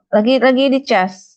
Lagi di cas.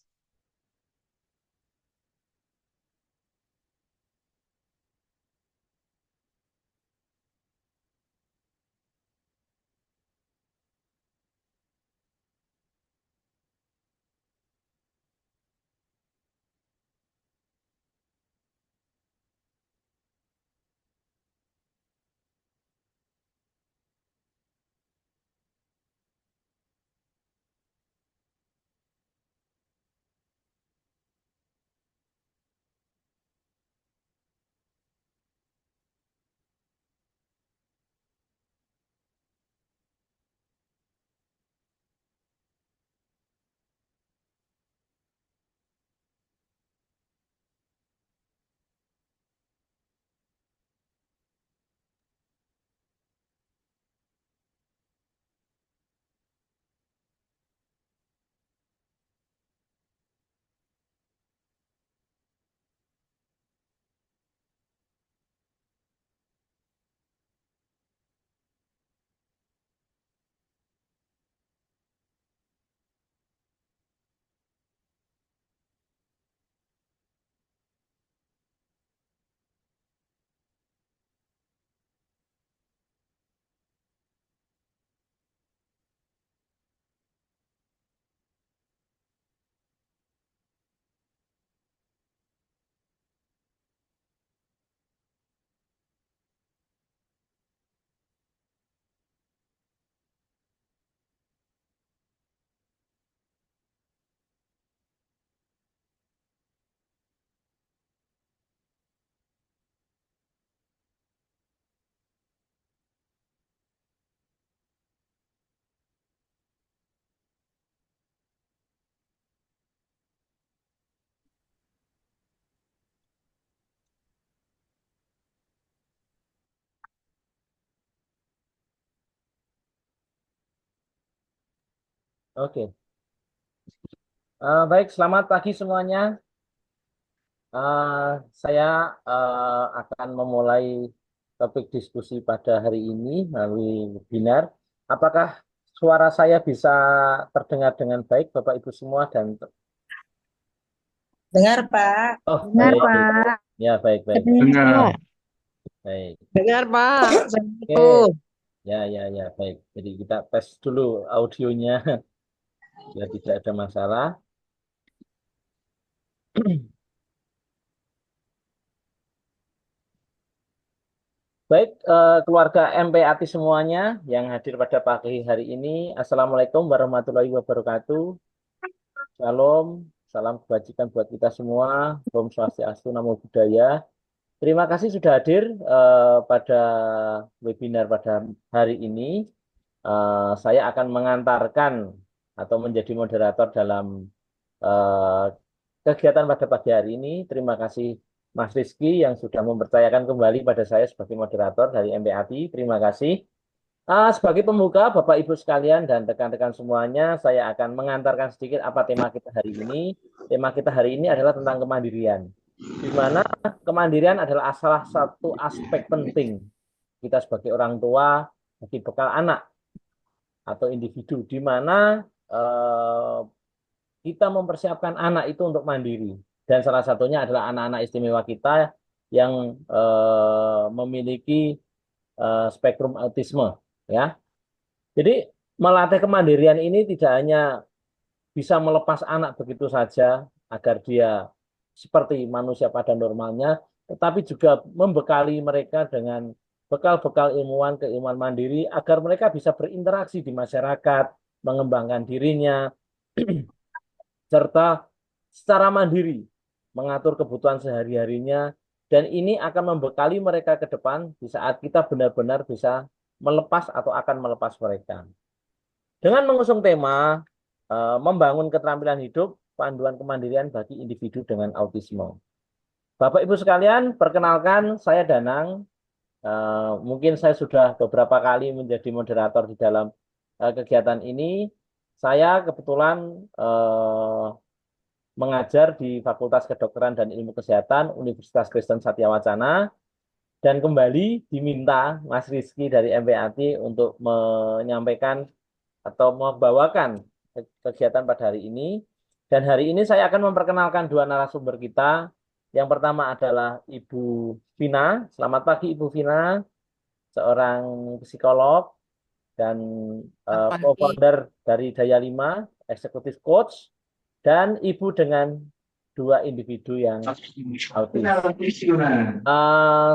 Oke. Baik, selamat pagi semuanya. Saya akan memulai topik diskusi pada hari ini melalui webinar. Apakah suara saya bisa terdengar dengan baik, Bapak Ibu semua? Dan Dengar, Pak. oh, Benar, baik, Pak. ya baik, baik, baik, Dengar, baik. Dengar, Pak. Oke, Assalamualaikum. ya, ya, ya, baik. Jadi kita tes dulu audionya biar tidak ada masalah. Baik, keluarga MPAT semuanya yang hadir pada pagi hari ini, Assalamualaikum warahmatullahi wabarakatuh. Shalom, salam kebajikan buat kita semua. Om Swastiastu, Namo Buddhaya. Terima kasih sudah hadir pada webinar pada hari ini. Saya akan mengantarkan atau menjadi moderator dalam eh, kegiatan pada pagi hari ini. Terima kasih Mas Rizky yang sudah mempercayakan kembali pada saya sebagai moderator dari MPAT. Terima kasih. Sebagai pembuka, Bapak Ibu sekalian dan rekan-rekan semuanya, saya akan mengantarkan sedikit apa tema kita hari ini. Tema kita hari ini adalah tentang kemandirian, di mana kemandirian adalah salah satu aspek penting kita sebagai orang tua bagi bekal anak atau individu, di mana eh, kita mempersiapkan anak itu untuk mandiri. Dan salah satunya adalah anak-anak istimewa kita yang memiliki spektrum autisme, ya. Jadi melatih kemandirian ini tidak hanya bisa melepas anak begitu saja agar dia seperti manusia pada normalnya, tetapi juga membekali mereka dengan bekal-bekal ilmuwan, keilmuan mandiri agar mereka bisa berinteraksi di masyarakat, mengembangkan dirinya, serta secara mandiri mengatur kebutuhan sehari-harinya, dan ini akan membekali mereka ke depan di saat kita benar-benar bisa melepas atau akan melepas mereka. Dengan mengusung tema membangun keterampilan hidup, panduan kemandirian bagi individu dengan autisme. Bapak Ibu sekalian, perkenalkan saya Danang. Mungkin saya sudah beberapa kali menjadi moderator di dalam kegiatan ini. Saya kebetulan mengajar di Fakultas Kedokteran dan Ilmu Kesehatan Universitas Kristen Satya Wacana, dan kembali diminta Mas Rizky dari MPAT untuk menyampaikan atau membawakan kegiatan pada hari ini. Dan hari ini saya akan memperkenalkan dua narasumber kita. Yang pertama adalah Ibu Vina. Selamat pagi Ibu Vina, seorang psikolog dan Selamat pagi. co-founder dari Daya 5, Executive Coach, dan ibu dengan dua individu yang autis.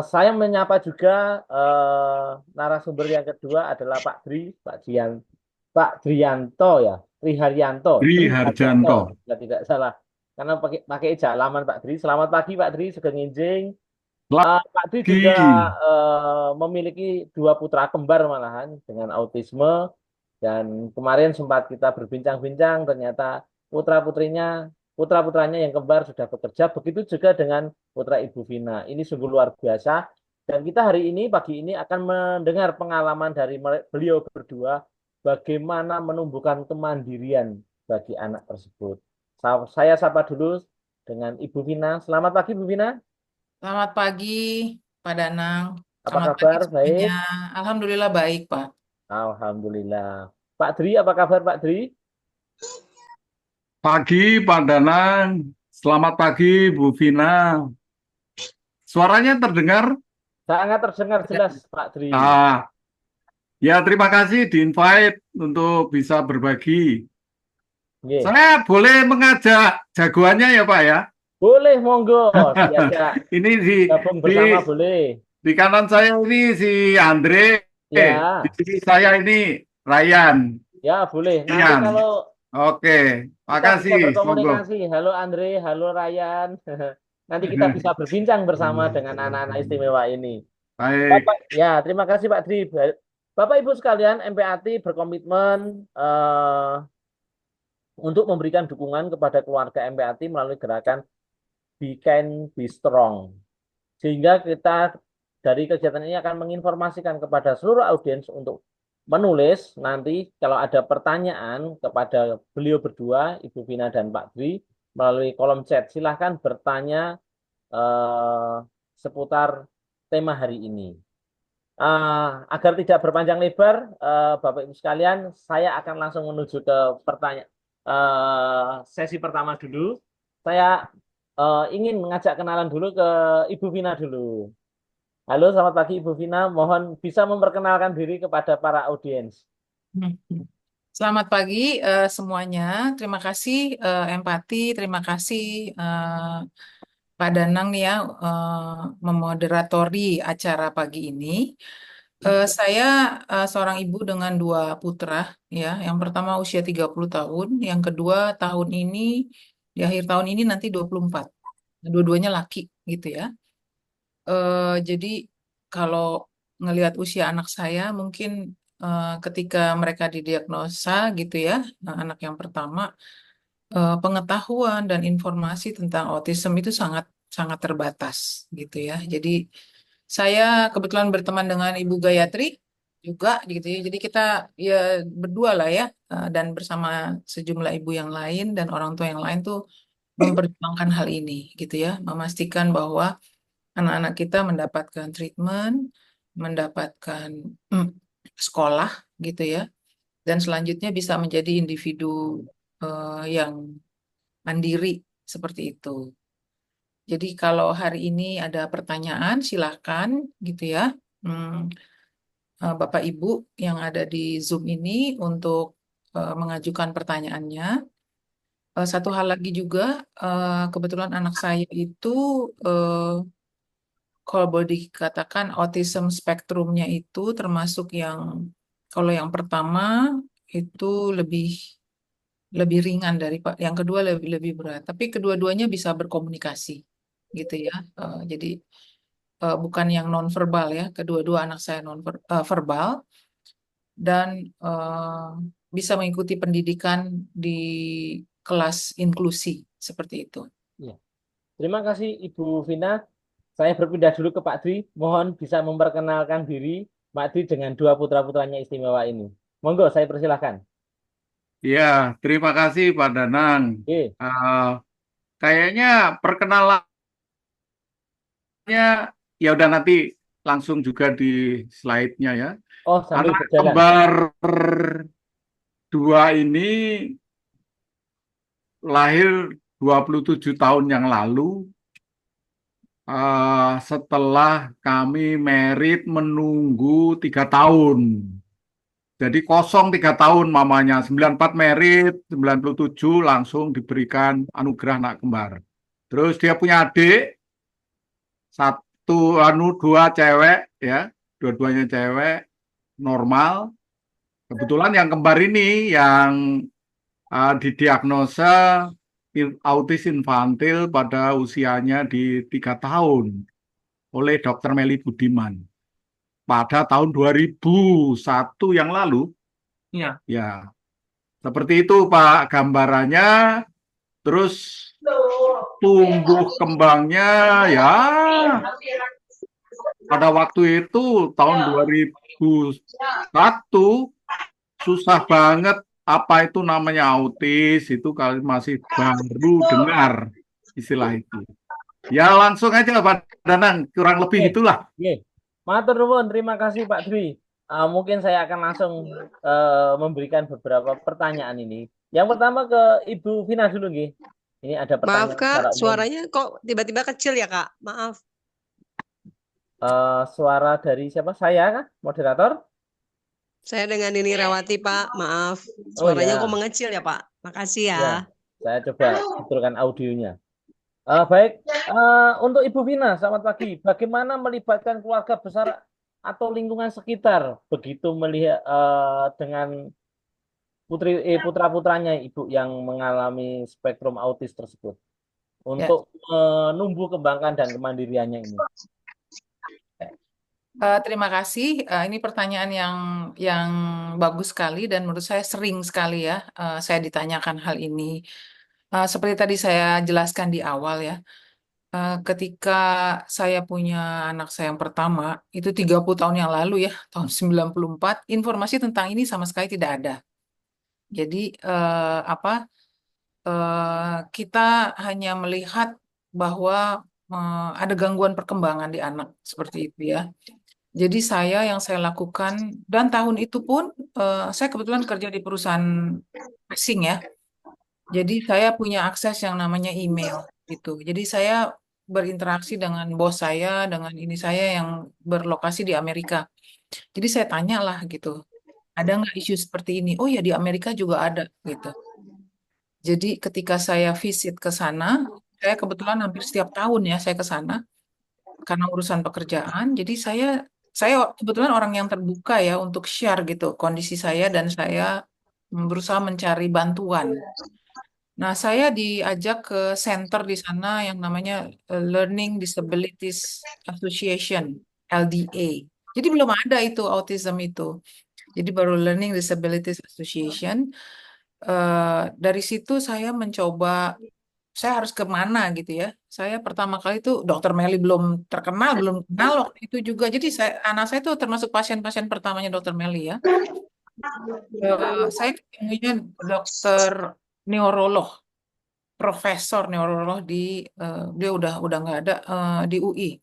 Saya menyapa juga narasumber yang kedua adalah Pak Drianto ya, Dri Triharyanto, Harjanto. jika tidak salah. Karena pakai ejalaman Pak Dri. Selamat pagi Pak Dri, Sugeng Enjing. Pak Dwi juga Lagi. memiliki dua putra kembar malahan dengan autisme, dan kemarin sempat kita berbincang-bincang, ternyata putra-putranya yang kembar sudah bekerja, begitu juga dengan putra Ibu Vina. Ini sungguh luar biasa, dan kita hari ini pagi ini akan mendengar pengalaman dari beliau berdua bagaimana menumbuhkan kemandirian bagi anak tersebut. Saya sapa dulu dengan Ibu Vina. Selamat pagi Bu Vina. Selamat pagi, Pak Danang. Apa Selamat pagi kabar? semuanya. Baik. Alhamdulillah baik, Pak. Alhamdulillah. Pak Dri, apa kabar Pak Dri? Pagi Pak Danang. Selamat pagi Bu Vina. Suaranya terdengar? Sangat terdengar jelas Pak Dri. Ya terima kasih di-invite untuk bisa berbagi. Nggih. Saya boleh mengajak jagoannya ya Pak ya? Boleh, monggo. Diajak Ini gabung bersama boleh. di kanan saya ini si Andre. Ya, Di sini saya ini Ryan. ya boleh. Nanti Ryan. kalau Oke, kita bisa makasih. Monggo. berkomunikasi, halo Andre, halo Ryan. Nanti kita bisa berbincang bersama dengan anak-anak istimewa ini. Baik. Bapak, ya, terima kasih Pak Dri. Bapak Ibu sekalian, MPATI berkomitmen untuk memberikan dukungan kepada keluarga MPATI melalui gerakan Be Kind, Be Strong. Sehingga kita dari kegiatan ini akan menginformasikan kepada seluruh audiens untuk menulis nanti kalau ada pertanyaan kepada beliau berdua, Ibu Vina dan Pak Dwi, melalui kolom chat. Silahkan bertanya seputar tema hari ini. Agar tidak berpanjang lebar, Bapak Ibu sekalian, saya akan langsung menuju ke pertanyaan sesi pertama dulu. Saya ingin mengajak kenalan dulu ke Ibu Vina dulu. Halo, selamat pagi Ibu Vina. Mohon bisa memperkenalkan diri kepada para audiens. Selamat pagi semuanya. Terima kasih Empati, terima kasih Pak Danang nih ya memoderatori acara pagi ini. Saya seorang ibu dengan dua putra ya. Yang pertama usia 30 tahun, yang kedua tahun ini di akhir tahun ini nanti 24. Dua-duanya laki gitu ya. Jadi kalau ngelihat usia anak saya mungkin ketika mereka didiagnosa gitu ya, anak yang pertama pengetahuan dan informasi tentang autism itu sangat sangat terbatas gitu ya. Jadi saya kebetulan berteman dengan Ibu Gayatri juga gitu ya. Jadi kita ya berdua lah ya dan bersama sejumlah ibu yang lain dan orang tua yang lain tuh memperjuangkan hal ini gitu ya, memastikan bahwa anak-anak kita mendapatkan treatment, mendapatkan sekolah gitu ya, dan selanjutnya bisa menjadi individu yang mandiri seperti itu. Jadi kalau hari ini ada pertanyaan, silahkan gitu ya, Bapak Ibu yang ada di Zoom ini untuk mengajukan pertanyaannya. Satu hal lagi juga, kebetulan anak saya itu kalau boleh dikatakan autism spektrumnya itu termasuk yang kalau yang pertama itu lebih lebih ringan dari yang kedua lebih lebih berat. Tapi kedua-duanya bisa berkomunikasi gitu ya. Jadi bukan yang non verbal ya. Kedua-dua anak saya non verbal dan bisa mengikuti pendidikan di kelas inklusi seperti itu. Ya. Terima kasih Ibu Vina. Saya berpindah dulu ke Pak Dwi. Mohon bisa memperkenalkan diri Pak Dwi dengan dua putra-putranya istimewa ini. Monggo, saya persilahkan. Ya, terima kasih Pak Danang. Oke. Kayaknya perkenalannya ya udah nanti langsung juga di slide-nya ya. Oh, sambil Anak berjalan. kembar dua ini lahir 27 tahun yang lalu, setelah kami merit menunggu 3 tahun. Jadi kosong 3 tahun mamanya. 94 merit, 97 langsung diberikan anugerah anak kembar. Terus dia punya adik, dua cewek ya, dua-duanya cewek normal. Kebetulan yang kembar ini yang didiagnosa autis infantil pada usianya di 3 tahun oleh Dr. Meli Budiman pada tahun 2001 yang lalu. Ya. Ya, seperti itu Pak gambarannya. Terus tumbuh kembangnya ya pada waktu itu tahun 2001 susah banget apa itu namanya autis, itu kali masih baru dengar istilah itu. Ya langsung aja Pak Danang, kurang lebih itulah. Oke. Matur nuwun, terima kasih Pak Dwi. Mungkin saya akan langsung memberikan beberapa pertanyaan ini. Yang pertama ke Ibu Vina dulu, nggih. Ini ada pertanyaan Maaf Kak, secara umum. suaranya kok tiba-tiba kecil ya Kak? Maaf. Suara dari siapa? Saya kah? Moderator? Saya dengan Nini Rawati Pak, maaf. Oh Suaranya ya, kok mengecil ya Pak? Makasih ya. ya. Saya coba betulkan audionya. Baik, untuk Ibu Vina, selamat pagi. Bagaimana melibatkan keluarga besar atau lingkungan sekitar begitu melihat dengan putra-putranya Ibu yang mengalami spektrum autis tersebut untuk menumbuh kembangkan dan kemandiriannya ini? Terima kasih. Ini pertanyaan yang bagus sekali dan menurut saya sering sekali ya saya ditanyakan hal ini. Seperti tadi saya jelaskan di awal ya, ketika saya punya anak saya yang pertama, itu 30 tahun yang lalu ya, tahun 94, informasi tentang ini sama sekali tidak ada. Jadi kita hanya melihat bahwa ada gangguan perkembangan di anak seperti itu ya. Jadi yang saya lakukan, dan tahun itu pun saya kebetulan kerja di perusahaan asing ya. Jadi saya punya akses yang namanya email gitu. Jadi saya berinteraksi dengan bos saya, dengan ini saya yang berlokasi di Amerika. Jadi saya tanyalah gitu, ada nggak isu seperti ini? Oh ya, di Amerika juga ada gitu. Jadi ketika saya visit ke sana, saya kebetulan hampir setiap tahun ya saya ke sana karena urusan pekerjaan. Jadi saya kebetulan orang yang terbuka ya untuk share gitu kondisi saya dan saya berusaha mencari bantuan. Nah, saya diajak ke center di sana yang namanya Learning Disabilities Association, LDA. Jadi belum ada itu autism itu. Jadi baru Learning Disabilities Association. Dari situ saya mencoba, saya harus kemana gitu ya. Saya pertama kali itu Dokter Meli belum terkenal, belum kenal waktu itu juga. Jadi anak saya itu termasuk pasien-pasien pertamanya Dokter Meli ya. Saya ketemunya dokter neurolog, profesor neurolog dia udah nggak ada di UI.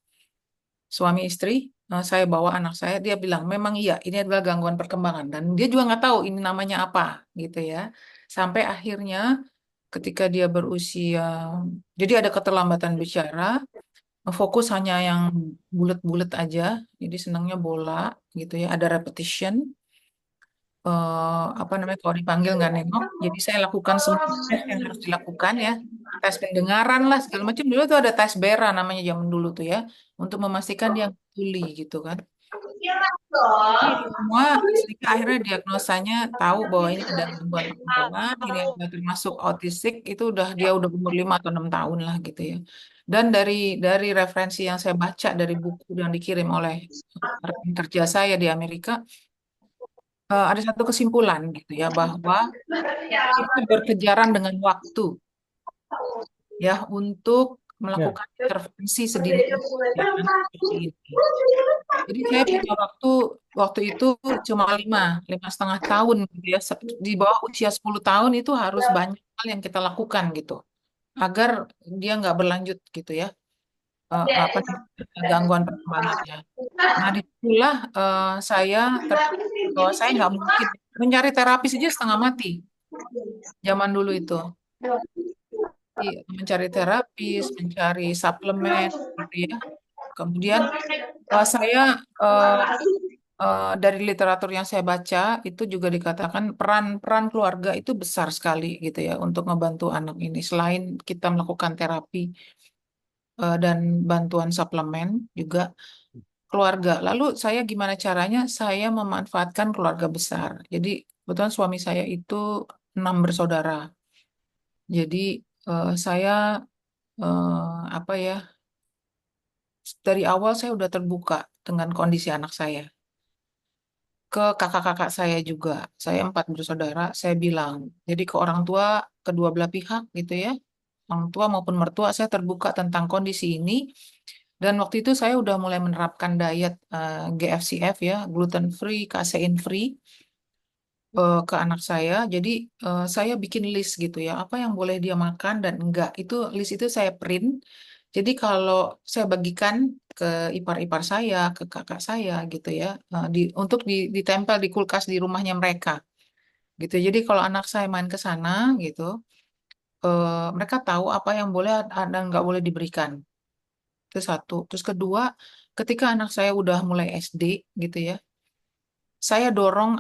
Suami istri, saya bawa anak saya, dia bilang memang iya ini adalah gangguan perkembangan dan dia juga nggak tahu ini namanya apa gitu ya. Sampai akhirnya ketika dia berusia, jadi ada keterlambatan bicara, fokus hanya yang bulat-bulat aja, jadi senangnya bola gitu ya, ada repetition, apa namanya kalau dipanggil nggak nengok, jadi saya lakukan semua tes yang harus dilakukan ya, tes pendengaran lah segala macam. Dulu tuh ada tes BERA namanya zaman dulu tuh ya, untuk memastikan dia tuli gitu kan. Semua sehingga akhirnya diagnosanya tahu bahwa ini ada gangguan perkembangan, ini ada termasuk autistik, itu dia udah umur 5 atau 6 tahun lah gitu ya. Dan dari referensi yang saya baca dari buku yang dikirim oleh rekan kerja saya di Amerika, ada satu kesimpulan gitu ya bahwa kita berkejaran dengan waktu ya untuk melakukan intervensi sedini ya, seperti ini. Jadi saya punya waktu itu cuma 5,5 tahun gitu ya. Di bawah usia 10 tahun itu harus banyak hal yang kita lakukan gitu agar dia nggak berlanjut gitu ya. Apa gangguan perkembangannya. Nah, disitulah saya bahwa saya nggak mungkin mencari terapis aja setengah mati zaman dulu itu. Mencari terapis, mencari suplemen, gitu ya. Kemudian saya dari literatur yang saya baca itu juga dikatakan peran keluarga itu besar sekali gitu ya untuk ngebantu anak ini. Selain kita melakukan terapi dan bantuan suplemen juga keluarga. Lalu saya gimana caranya? Saya memanfaatkan keluarga besar. Jadi kebetulan suami saya itu 6 bersaudara. Jadi saya apa ya? Dari awal saya udah terbuka dengan kondisi anak saya. Ke kakak-kakak saya juga. Saya 4 bersaudara, saya bilang. Jadi ke orang tua kedua belah pihak gitu ya. Orang tua maupun mertua saya terbuka tentang kondisi ini. Dan waktu itu saya udah mulai menerapkan diet GFCF ya, gluten free, casein free ke anak saya. Jadi saya bikin list gitu ya, apa yang boleh dia makan dan enggak. Itu list itu saya print. Jadi kalau saya bagikan ke ipar-ipar saya, ke kakak saya gitu ya, untuk ditempel di kulkas di rumahnya mereka gitu. Jadi kalau anak saya main ke sana gitu, mereka tahu apa yang boleh dan nggak boleh diberikan. Itu satu. Terus kedua, ketika anak saya udah mulai SD gitu ya, saya dorong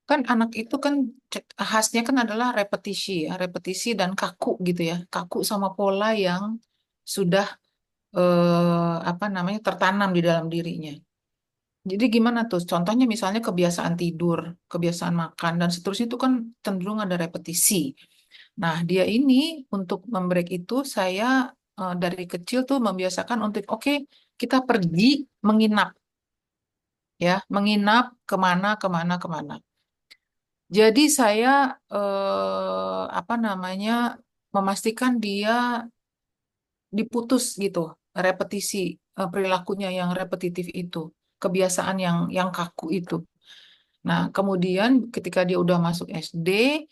kan anak itu kan khasnya kan adalah repetisi ya, repetisi dan kaku gitu ya, kaku sama pola yang sudah apa namanya tertanam di dalam dirinya. Jadi gimana tuh? Contohnya misalnya kebiasaan tidur, kebiasaan makan dan seterusnya itu kan cenderung ada repetisi. Nah, dia ini untuk membreak itu saya dari kecil tuh membiasakan untuk oke, kita pergi menginap ya, menginap kemana kemana kemana. Jadi saya apa namanya memastikan dia diputus gitu repetisi perilakunya yang repetitif itu, kebiasaan yang kaku itu. Nah, kemudian ketika dia udah masuk SD,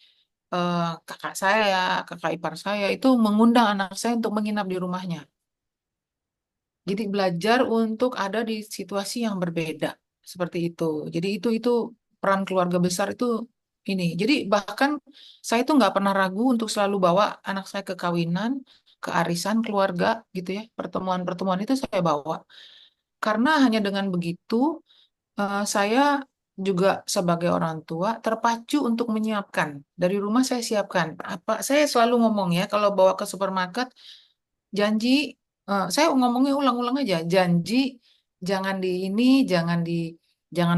kakak saya, kakak ipar saya itu mengundang anak saya untuk menginap di rumahnya. Jadi belajar untuk ada di situasi yang berbeda seperti itu. Jadi itu peran keluarga besar itu ini. Jadi bahkan saya itu nggak pernah ragu untuk selalu bawa anak saya ke kawinan, ke arisan keluarga gitu ya. Pertemuan-pertemuan itu saya bawa. Karena hanya dengan begitu saya juga sebagai orang tua terpacu untuk menyiapkan. Dari rumah saya siapkan. Saya selalu ngomong ya kalau bawa ke supermarket janji saya ngomongnya ulang-ulang aja janji jangan di ini jangan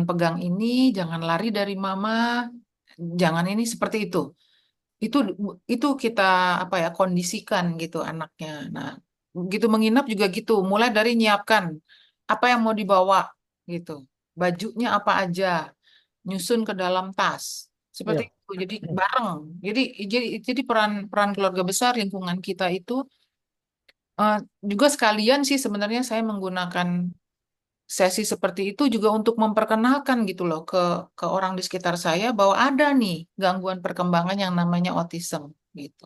pegang ini jangan lari dari mama jangan ini seperti itu itu kita apa ya kondisikan gitu anaknya. Nah begitu menginap juga gitu mulai dari nyiapkan apa yang mau dibawa gitu bajunya apa aja nyusun ke dalam tas seperti Iya. itu jadi bareng jadi jadi peran peran keluarga besar lingkungan kita itu Eh, juga sekalian sih sebenarnya saya menggunakan sesi seperti itu juga untuk memperkenalkan gitu loh ke orang di sekitar saya bahwa ada nih gangguan perkembangan yang namanya autism gitu.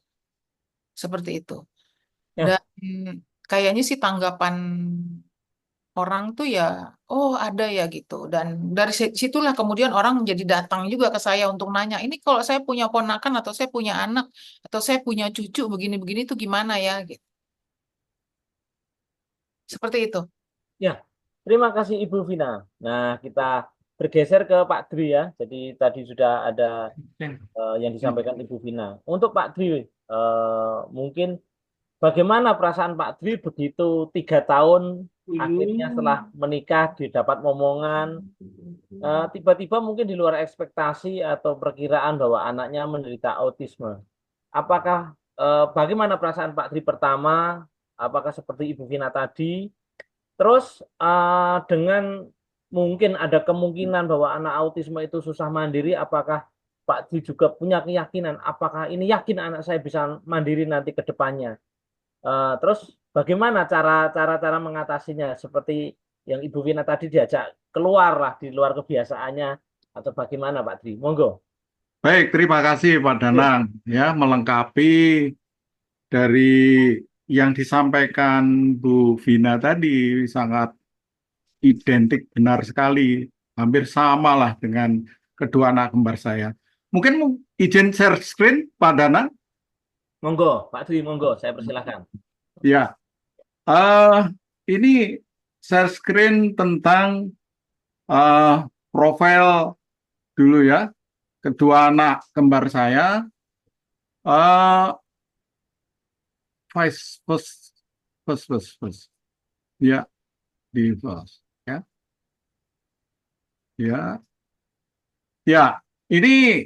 Seperti itu. Ya, Dan kayaknya sih tanggapan orang tuh ya oh ada ya gitu. Dan dari situlah kemudian orang jadi datang juga ke saya untuk nanya, ini kalau saya punya ponakan atau saya punya anak atau saya punya cucu begini-begini tuh gimana ya gitu. Seperti itu. ya. Terima kasih Ibu Vina. Nah, kita bergeser ke Pak Dwi ya. Jadi tadi sudah ada yang disampaikan Ibu Vina. Untuk Pak Dwi, mungkin bagaimana perasaan Pak Dwi begitu 3 tahun akhirnya setelah menikah didapat momongan, tiba-tiba mungkin di luar ekspektasi atau perkiraan bahwa anaknya menderita autisme. Apakah bagaimana perasaan Pak Dwi pertama? Apakah seperti Ibu Vina tadi? Terus dengan mungkin ada kemungkinan bahwa anak autisme itu susah mandiri, apakah Pak Dwi juga punya keyakinan? Apakah ini yakin anak saya bisa mandiri nanti ke depannya? Terus bagaimana cara mengatasinya? Seperti yang Ibu Vina tadi diajak keluar lah di luar kebiasaannya atau bagaimana Pak Dwi? Monggo. Baik, terima kasih Pak Ya. Danang ya melengkapi dari yang disampaikan Bu Vina tadi sangat identik benar sekali, hampir sama lah dengan kedua anak kembar saya. Mungkin izin share screen, Pak Danang? Monggo, Pak Dwi, monggo, saya persilahkan. Ya, ini share screen tentang profil dulu ya, kedua anak kembar saya. First. Ya, di first. Ya, ini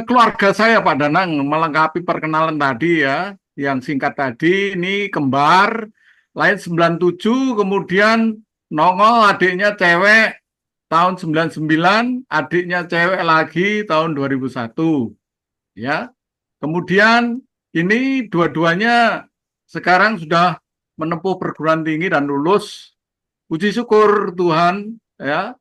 keluarga saya Pak Danang melengkapi perkenalan tadi ya, yang singkat tadi ini kembar, lahir 97, kemudian nongol adiknya cewek tahun 99, adiknya cewek lagi tahun 2001. Ya. Kemudian ini dua-duanya sekarang sudah menempuh perguruan tinggi dan lulus. Puji syukur Tuhan ya.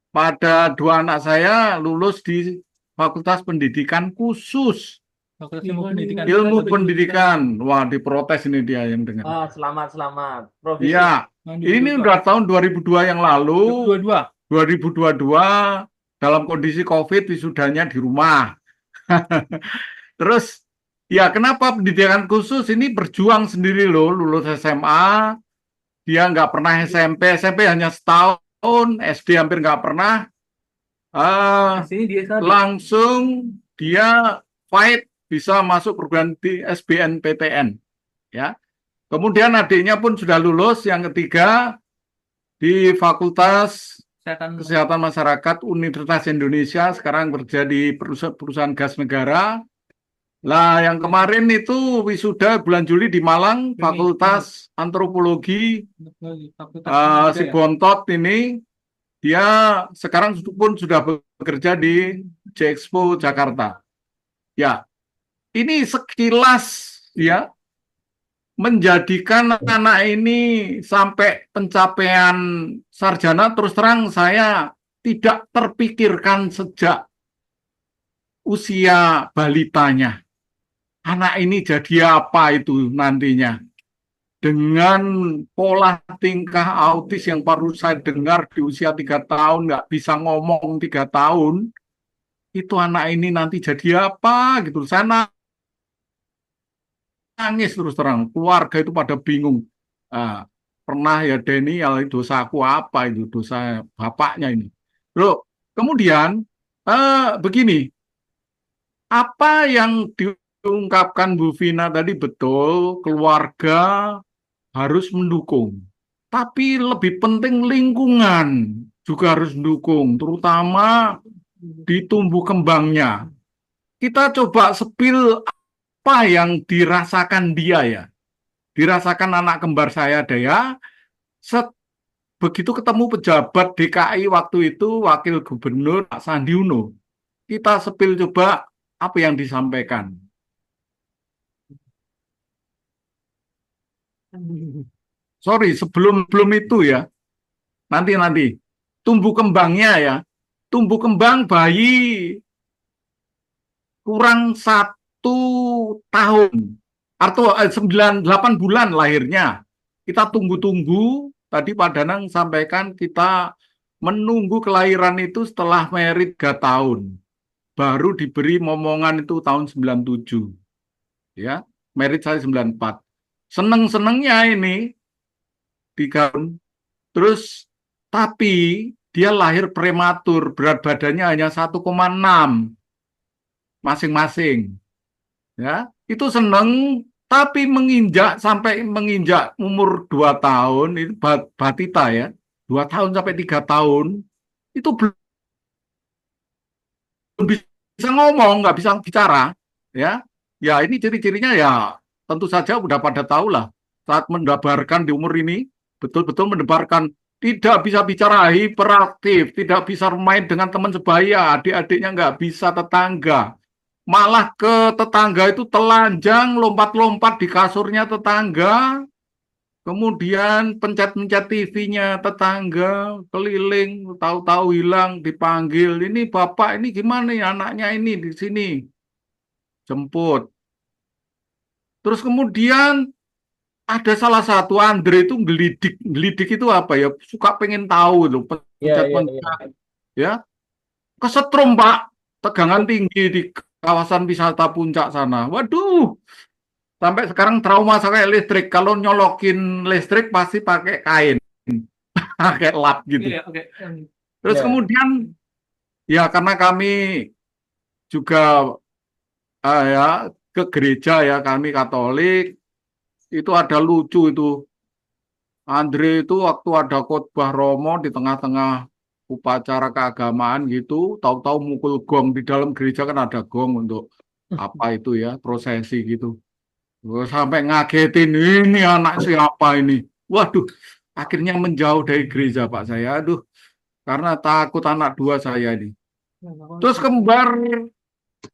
Pada dua anak saya lulus di Fakultas Pendidikan Khusus. Ilmu pendidikan. Wah, diprotes ini dia yang dengar. Selamat. Iya, ini udah tahun 2002 yang lalu. 2022 dalam kondisi COVID wisudanya di rumah. Terus, ya kenapa pendidikan khusus ini berjuang sendiri loh, lulus SMA, dia nggak pernah SMP hanya setahun, SD hampir nggak pernah. Langsung dia fight bisa masuk perguruan tinggi SBMPTN ya. Kemudian adiknya pun sudah lulus yang ketiga di Fakultas Kesehatan Masyarakat Universitas Indonesia, sekarang kerja di perusahaan gas negara. Lah yang kemarin itu wisuda bulan Juli di Malang, Fakultas Antropologi si Bontot ini. Dia sekarang pun sudah bekerja di J-Expo Jakarta. Ya, ini sekilas ya menjadikan anak ini sampai pencapaian sarjana. Terus terang saya tidak terpikirkan sejak usia balitanya. Anak ini jadi apa itu nantinya? Dengan pola tingkah autis yang baru saya dengar di usia 3 tahun, nggak bisa ngomong 3 tahun, itu anak ini nanti jadi apa gitu. Saya nangis terus terang, keluarga itu pada bingung. Pernah ya Denny, dosa aku apa itu, dosa bapaknya ini. Loh, kemudian begini, apa yang diungkapkan Bu Vina tadi betul, keluarga harus mendukung. Tapi lebih penting lingkungan juga harus mendukung, terutama di tumbuh kembangnya. Kita coba sepil apa yang dirasakan dia ya. Dirasakan anak kembar saya ada ya. Begitu ketemu pejabat DKI waktu itu, Wakil Gubernur Pak Sandi Uno. Kita sepil coba apa yang disampaikan. Sorry, sebelum itu ya. Nanti. Tumbuh kembangnya ya. Tumbuh kembang bayi kurang 1 tahun. Atau 8 bulan lahirnya. Kita tunggu-tunggu. Tadi Pak Danang sampaikan kita menunggu kelahiran itu setelah merit 3 tahun. Baru diberi momongan itu tahun 97. Ya, merit saya 94. Seneng-senengnya ini 3 tahun. Terus tapi dia lahir prematur, berat badannya hanya 1,6 masing-masing. Ya, itu seneng, tapi sampai menginjak umur 2 tahun itu batita ya. 2 tahun sampai 3 tahun itu belum bisa ngomong, nggak bisa bicara, ya. Ya ini ciri-cirinya ya tentu saja udah pada tahu lah. Saat mendebarkan di umur ini, betul-betul mendebarkan, tidak bisa bicara, hiperaktif, tidak bisa bermain dengan teman sebaya, adik-adiknya nggak bisa, tetangga. Malah ke tetangga itu telanjang, lompat-lompat di kasurnya tetangga, kemudian pencet-pencet TV-nya tetangga, keliling, tahu-tahu hilang, dipanggil, ini bapak, ini gimana ya anaknya ini di sini, jemput. Terus kemudian ada salah satu Andre itu gelidik itu apa ya, suka pengen tahu loh, pencet-pencet, ya. kesetrum Pak, tegangan tinggi di kawasan wisata puncak sana. Waduh, sampai sekarang trauma saya listrik. Kalau nyolokin listrik pasti pakai kain, pakai lap gitu. Iya, oke. Terus Ya. kemudian ya karena kami juga ya ke gereja ya, kami Katolik, itu ada lucu itu. Andre itu waktu ada khotbah Romo di tengah-tengah upacara keagamaan gitu, tahu-tahu mukul gong. Di dalam gereja kan ada gong untuk apa itu ya, prosesi gitu. Terus sampai ngagetin, ini anak siapa ini? Waduh, akhirnya menjauh dari gereja Pak saya. Aduh, karena takut anak dua saya ini. Terus kembar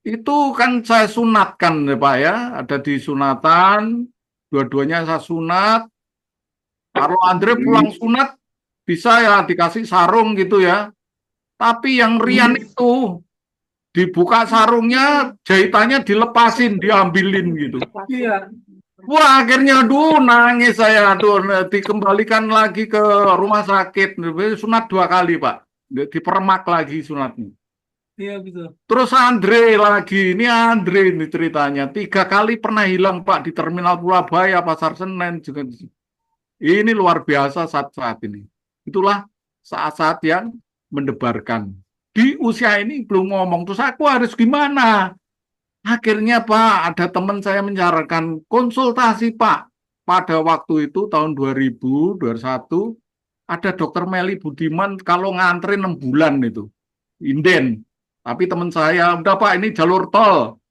itu kan saya sunatkan ya Pak ya, ada di sunatan, dua-duanya saya sunat. Kalau Andre pulang sunat bisa ya dikasih sarung gitu ya. Tapi yang Rian itu dibuka sarungnya, jahitannya dilepasin, diambilin gitu. Iya. Wah, akhirnya aduh nangis saya, aduh dikembalikan lagi ke rumah sakit. Sunat 2 kali, Pak. Dipermak lagi sunatnya. Iya, betul. Terus Andre lagi, ini Andre ini ceritanya. 3 kali pernah hilang Pak di Terminal Surabaya, Pasar Senen juga. Ini luar biasa saat-saat ini. Itulah saat-saat yang mendebarkan. Di usia ini belum ngomong, terus aku harus gimana? Akhirnya Pak, ada teman saya menyarankan konsultasi Pak. Pada waktu itu tahun 2021, ada Dokter Meli Budiman kalau ngantri 6 bulan itu. Inden. Tapi teman saya, udah Pak ini jalur tol.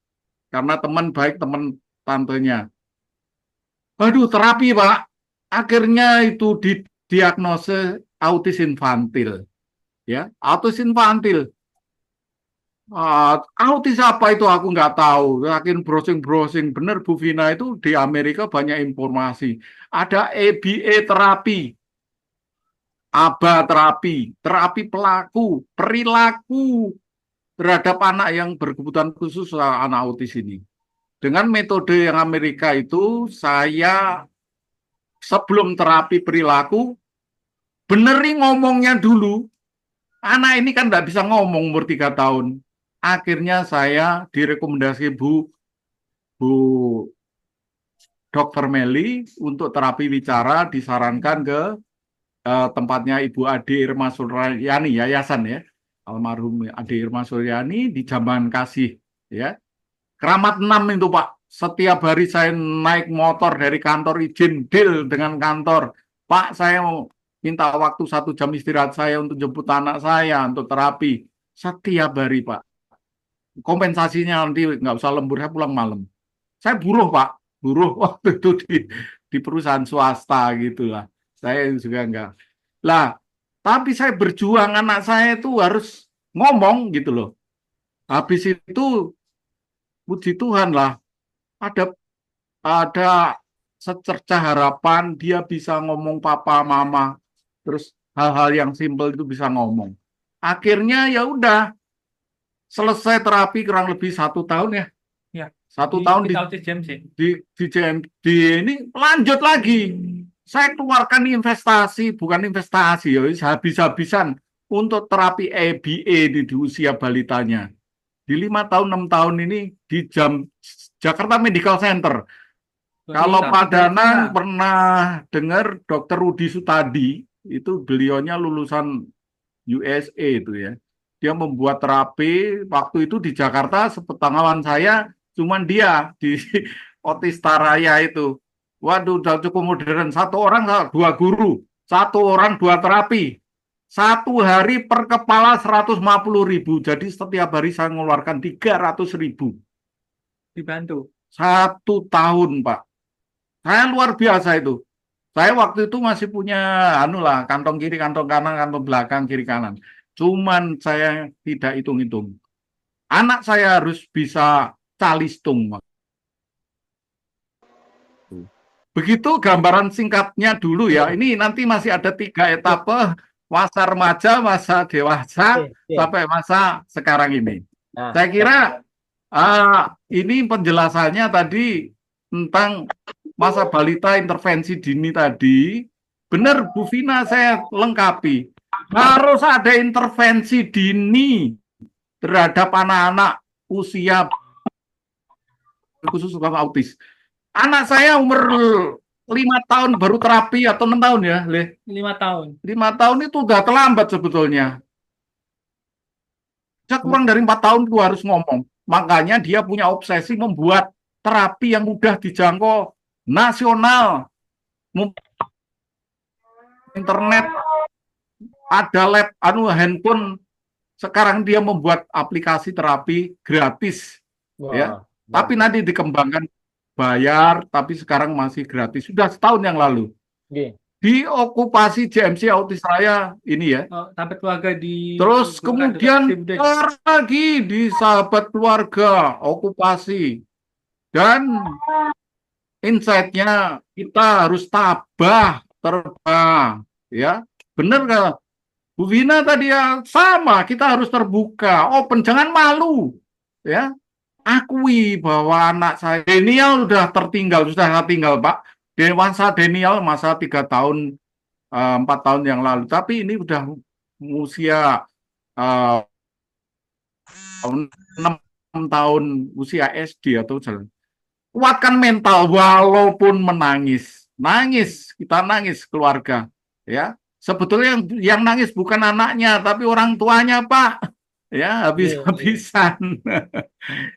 Karena teman baik, teman tantenya. Aduh, terapi Pak. Akhirnya itu didiagnosis autis infantil. Ya, autis infantil. Autis apa itu aku nggak tahu. Yakin browsing-browsing. Bener Bu Vina itu di Amerika banyak informasi. Ada ABA terapi. ABA terapi. Terapi pelaku. Perilaku terhadap anak yang berkebutuhan khusus anak autis ini. Dengan metode yang Amerika itu saya sebelum terapi perilaku benerin ngomongnya dulu. Anak ini kan nggak bisa ngomong umur 3 tahun. Akhirnya saya direkomendasi Bu Dr. Meli untuk terapi bicara, disarankan ke tempatnya Ibu Ade Irma Suryani, yayasan ya, almarhum Ade Irma Suryani di Jamban Kasih ya. Keramat 6 itu Pak. Setiap hari saya naik motor dari kantor, izin deal dengan kantor. Pak, saya mau minta waktu 1 jam istirahat saya untuk jemput anak saya untuk terapi. Setiap hari Pak. Kompensasinya nanti nggak usah lembur, saya pulang malam. Saya buruh Pak. Buruh waktu itu di perusahaan swasta gitu lah. Saya juga enggak. Lah, tapi saya berjuang, anak saya itu harus ngomong gitu loh. Habis itu puji Tuhan lah, ada secercah harapan dia bisa ngomong papa mama, terus hal-hal yang simpel itu bisa ngomong. Akhirnya ya udah selesai terapi kurang lebih 1 tahun ya. Ya. 1 tahun di Autis Jam sih. di ini lanjut lagi. Saya keluarkan investasi, bukan investasi ya, habis-habisan untuk terapi ABA di usia balitanya. Di 5 tahun, 6 tahun ini di Jakarta Medical Center. Kalau Pak Danang pernah dengar Dr. Rudi Sutadi, itu beliaunya lulusan USA itu ya. Dia membuat terapi, waktu itu di Jakarta sepengetahuan saya, cuman dia di Otista Raya itu. Waduh, udah cukup modern. 1 orang 2 guru, 1 orang 2 terapi. 1 hari per kepala 150.000. Jadi setiap hari saya mengeluarkan 300.000. Dibantu. 1 tahun, Pak. Saya luar biasa itu. Saya waktu itu masih punya kantong kiri, kantong kanan, kantong belakang, kiri kanan. Cuman saya tidak hitung-hitung. Anak saya harus bisa calistung, Pak. Begitu gambaran singkatnya dulu ya. Ini nanti masih ada 3 etape. Masa remaja, masa dewasa, sampai masa sekarang ini. Nah, saya kira ini penjelasannya tadi tentang masa balita intervensi dini tadi. Benar Bu Vina, saya lengkapi. Harus ada intervensi dini terhadap anak-anak usia khusus orang autis. Anak saya umur 5 tahun baru terapi atau 6 tahun ya, Le. 5 tahun. 5 tahun itu udah terlambat sebetulnya. Dia kurang dari 4 tahun itu harus ngomong. Makanya dia punya obsesi membuat terapi yang mudah dijangkau nasional. Internet, ada lab, handphone. Sekarang dia membuat aplikasi terapi gratis. Ya. Wah, Tapi mantap. nanti dikembangkan bayar, tapi sekarang masih gratis. Sudah setahun yang lalu. Nggih. Di okupasi JMC Autis Raya ini ya. Oh, sampai keluarga di Terus Kelurahan kemudian Desa. lagi di sahabat keluarga okupasi. Dan insight-nya kita harus tabah, terbang. Ya, benar nggak? Bu Vina tadi ya sama, kita harus terbuka, open, jangan malu. Ya, akui bahwa anak saya Daniel sudah tertinggal Pak. Dewasa Daniel masa 3 tahun 4 tahun yang lalu, tapi ini udah usia 6 tahun usia SD atau jalan. Kuatkan mental walaupun menangis. Nangis, kita nangis keluarga, ya. Sebetulnya yang nangis bukan anaknya tapi orang tuanya, Pak. Ya, habis-habisan.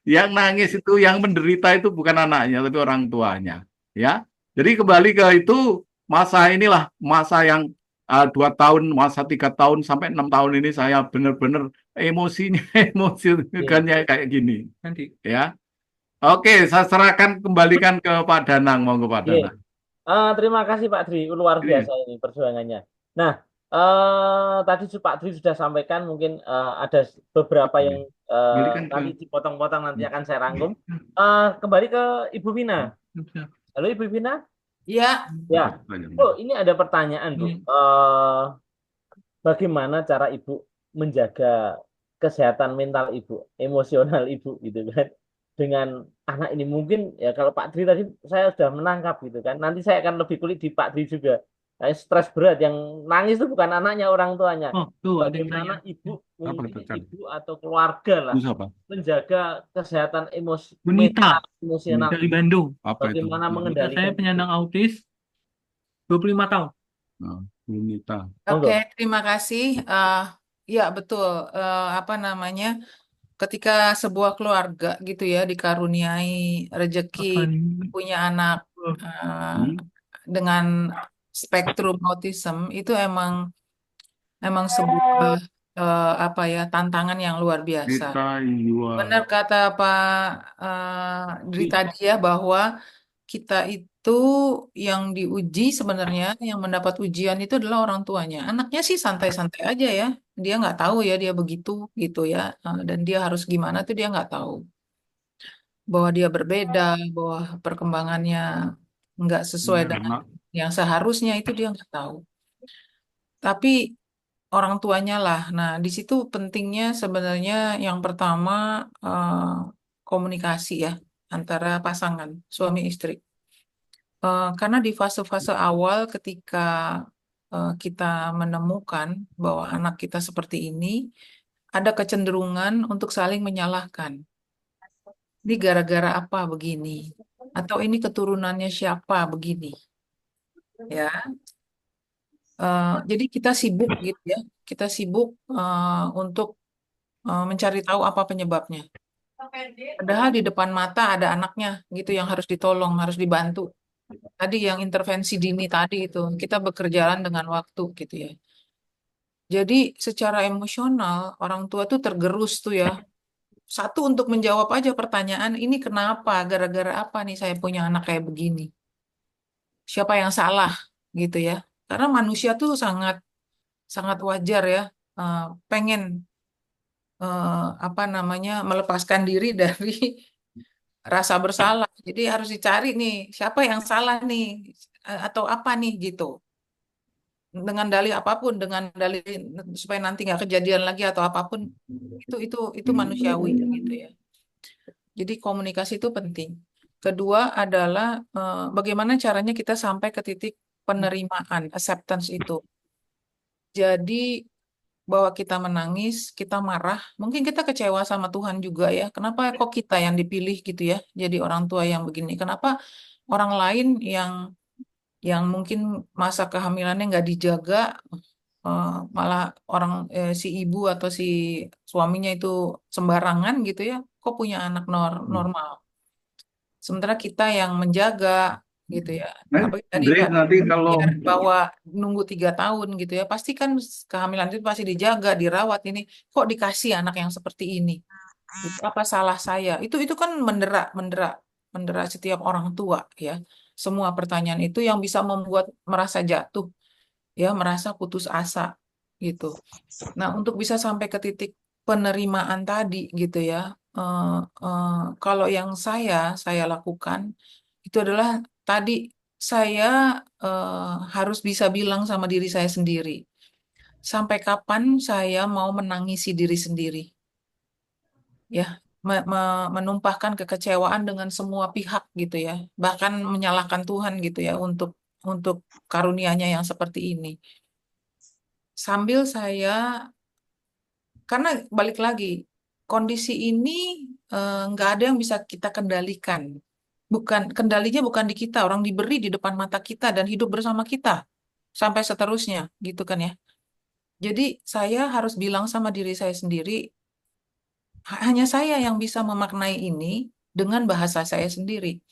Yang nangis itu, yang menderita itu bukan anaknya tapi orang tuanya, ya. Jadi kembali ke itu, masa inilah masa yang 2 tahun, masa 3 tahun sampai 6 tahun ini saya benar-benar emosinya kayak gini, Nanti. ya. Oke, saya kembalikan ke Pak Danang, monggo Pak Nggih. Danang. Terima kasih Pak Dri, luar Ini, biasa ini perjuangannya. Nah, tadi Pak Dri sudah sampaikan, mungkin ada beberapa yang kembalikan ke nanti dipotong-potong, nanti akan saya rangkum. Kembali ke Ibu Vina. Halo Ibu Vina. Ya, Ya, Bu, ini ada pertanyaan, Bu. Bagaimana cara Ibu menjaga kesehatan mental Ibu, emosional Ibu, gitu kan, dengan anak ini? Mungkin ya kalau Pak Dri tadi saya sudah menangkap gitu kan. Nanti saya akan lebih kulik di Pak Dri juga. Kayak stres berat, yang nangis itu bukan anaknya, orang tuanya. Oh, tuh ada yang Bagaimana tanya. Ibu, Apa mungkin itu, Chan? Ibu atau keluarga lah, Siapa? menjaga kesehatan Bunita mental, emosional, dari Bandung. Apa itu? bagaimana Bunita, mengendalikan saya penyandang autis 25 tahun. Nah, Bunita. Monggo. oke, terima kasih. Ya, betul. Apa namanya? Ketika sebuah keluarga gitu ya dikaruniai rezeki Akan punya anak dengan spektrum autism, itu emang sebuah apa ya, tantangan yang luar biasa. Kita Iwa. Benar kata Pak Dri tadi ya, bahwa kita itu yang diuji sebenarnya, yang mendapat ujian itu adalah orang tuanya. Anaknya sih santai-santai aja ya, dia nggak tahu ya dia begitu gitu ya. Dan dia harus gimana tuh dia nggak tahu, bahwa dia berbeda, bahwa perkembangannya nggak sesuai dengan yang seharusnya, itu dia nggak tahu. Tapi orang tuanya lah. Nah, di situ pentingnya sebenarnya yang pertama komunikasi ya antara pasangan suami istri. Karena di fase-fase awal ketika kita menemukan bahwa anak kita seperti ini, ada kecenderungan untuk saling menyalahkan. Ini gara-gara apa begini? Atau ini keturunannya siapa begini? Ya. Jadi kita sibuk gitu ya. Kita sibuk untuk mencari tahu apa penyebabnya. Padahal di depan mata ada anaknya gitu yang harus ditolong, harus dibantu. Tadi yang intervensi dini tadi itu, kita berkerjaan dengan waktu gitu ya. Jadi secara emosional orang tua tuh tergerus tuh ya. Satu, untuk menjawab aja pertanyaan, ini kenapa, gara-gara apa nih saya punya anak kayak begini? Siapa yang salah gitu ya? Karena manusia tuh sangat sangat wajar ya, pengen apa namanya, melepaskan diri dari rasa bersalah. Jadi harus dicari nih, siapa yang salah nih, atau apa nih gitu. Dengan dalih apapun, dengan dalih supaya nanti nggak kejadian lagi atau apapun, itu manusiawi gitu ya. Jadi komunikasi itu penting. Kedua adalah bagaimana caranya kita sampai ke titik penerimaan, acceptance itu. Jadi bahwa kita menangis, kita marah, mungkin kita kecewa sama Tuhan juga ya. Kenapa kok kita yang dipilih gitu ya, jadi orang tua yang begini? Kenapa orang lain yang mungkin masa kehamilannya nggak dijaga, eh, malah si ibu atau si suaminya itu sembarangan gitu ya, kok punya anak normal? Sementara kita yang menjaga gitu ya. Apalagi tadi Andre, Kak nanti kalau share bahwa nunggu 3 tahun gitu ya, pasti kan kehamilan itu pasti dijaga, dirawat ini. Kok dikasih anak yang seperti ini? Itu apa salah saya? Itu kan mendera setiap orang tua ya. Semua pertanyaan itu yang bisa membuat merasa jatuh, ya, merasa putus asa gitu. Nah, untuk bisa sampai ke titik penerimaan tadi gitu ya, eh, eh, kalau yang saya lakukan itu adalah tadi saya harus bisa bilang sama diri saya sendiri, sampai kapan saya mau menangisi diri sendiri, ya, menumpahkan kekecewaan dengan semua pihak gitu ya, bahkan menyalahkan Tuhan gitu ya untuk karunia-Nya yang seperti ini. Sambil saya Karena balik lagi, kondisi ini nggak ada yang bisa kita kendalikan. Kendalinya bukan di kita, orang diberi di depan mata kita dan hidup bersama kita sampai seterusnya, gitu kan ya. Jadi saya harus bilang sama diri saya sendiri, hanya saya yang bisa memaknai ini dengan bahasa saya sendiri.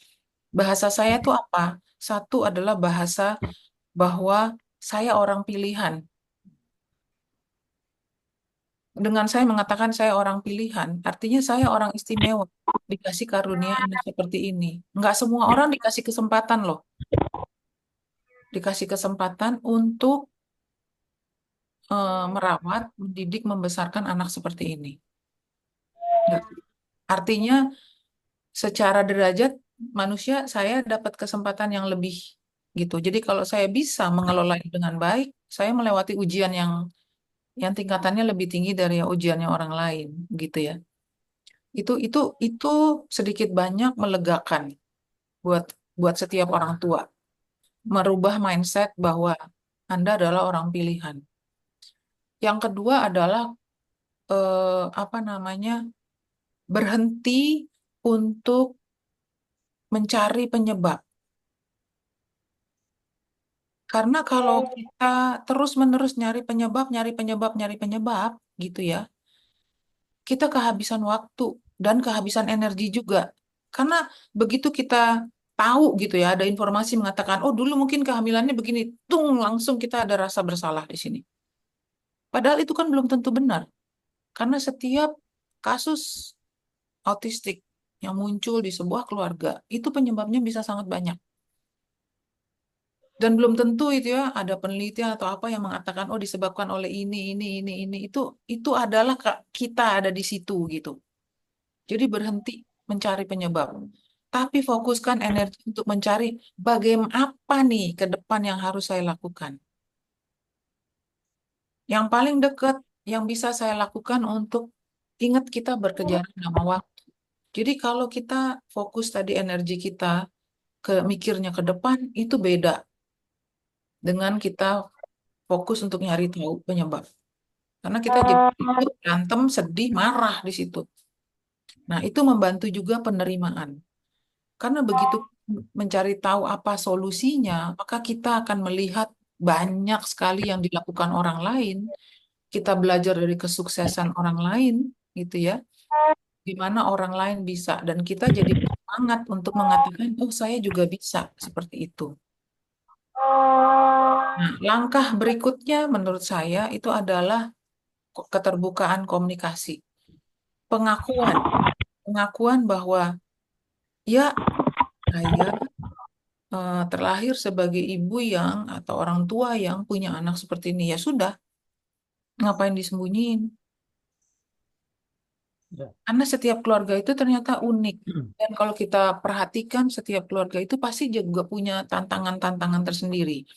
Bahasa saya itu apa? Satu adalah bahasa bahwa saya orang pilihan. Dengan saya mengatakan saya orang pilihan, artinya saya orang istimewa, dikasih karunia anak seperti ini. Nggak semua orang dikasih kesempatan loh, dikasih kesempatan untuk merawat, mendidik, membesarkan anak seperti ini. Nggak. Artinya secara derajat manusia saya dapat kesempatan yang lebih gitu. Jadi kalau saya bisa mengelola itu dengan baik, saya melewati ujian yang tingkatannya lebih tinggi dari ujiannya orang lain, gitu ya. Itu sedikit banyak melegakan buat buat setiap orang tua, merubah mindset bahwa Anda adalah orang pilihan. Yang kedua adalah apa namanya, berhenti untuk mencari penyebab. Karena kalau kita terus-menerus nyari penyebab gitu ya, kita kehabisan waktu dan kehabisan energi juga. Karena begitu kita tahu gitu ya, ada informasi mengatakan, oh dulu mungkin kehamilannya begini, langsung kita ada rasa bersalah di sini. Padahal itu kan belum tentu benar. Karena setiap kasus autistik yang muncul di sebuah keluarga, itu penyebabnya bisa sangat banyak. Dan belum tentu itu ya, ada penelitian atau apa yang mengatakan, oh disebabkan oleh ini. Itu adalah kita ada di situ gitu. Jadi berhenti mencari penyebab. Tapi fokuskan energi untuk mencari bagaimana apa nih ke depan yang harus saya lakukan. Yang paling dekat yang bisa saya lakukan untuk ingat kita berkejaran sama waktu. Jadi kalau kita fokus tadi energi kita ke mikirnya ke depan, itu beda dengan kita fokus untuk nyari tahu penyebab. Karena kita jadi ribut, berantem, sedih, marah di situ. Nah, itu membantu juga penerimaan. Karena begitu mencari tahu apa solusinya, maka kita akan melihat banyak sekali yang dilakukan orang lain. Kita belajar dari kesuksesan orang lain, gitu ya. Gimana orang lain bisa. Dan kita jadi semangat untuk mengatakan, oh saya juga bisa seperti itu. Nah, langkah berikutnya menurut saya itu adalah keterbukaan komunikasi. Pengakuan. Pengakuan bahwa ya saya terlahir sebagai ibu yang atau orang tua yang punya anak seperti ini. Ya sudah, ngapain disembunyiin? Ya. Karena setiap keluarga itu ternyata unik. Dan kalau kita perhatikan setiap keluarga itu pasti juga punya tantangan-tantangan tersendiri.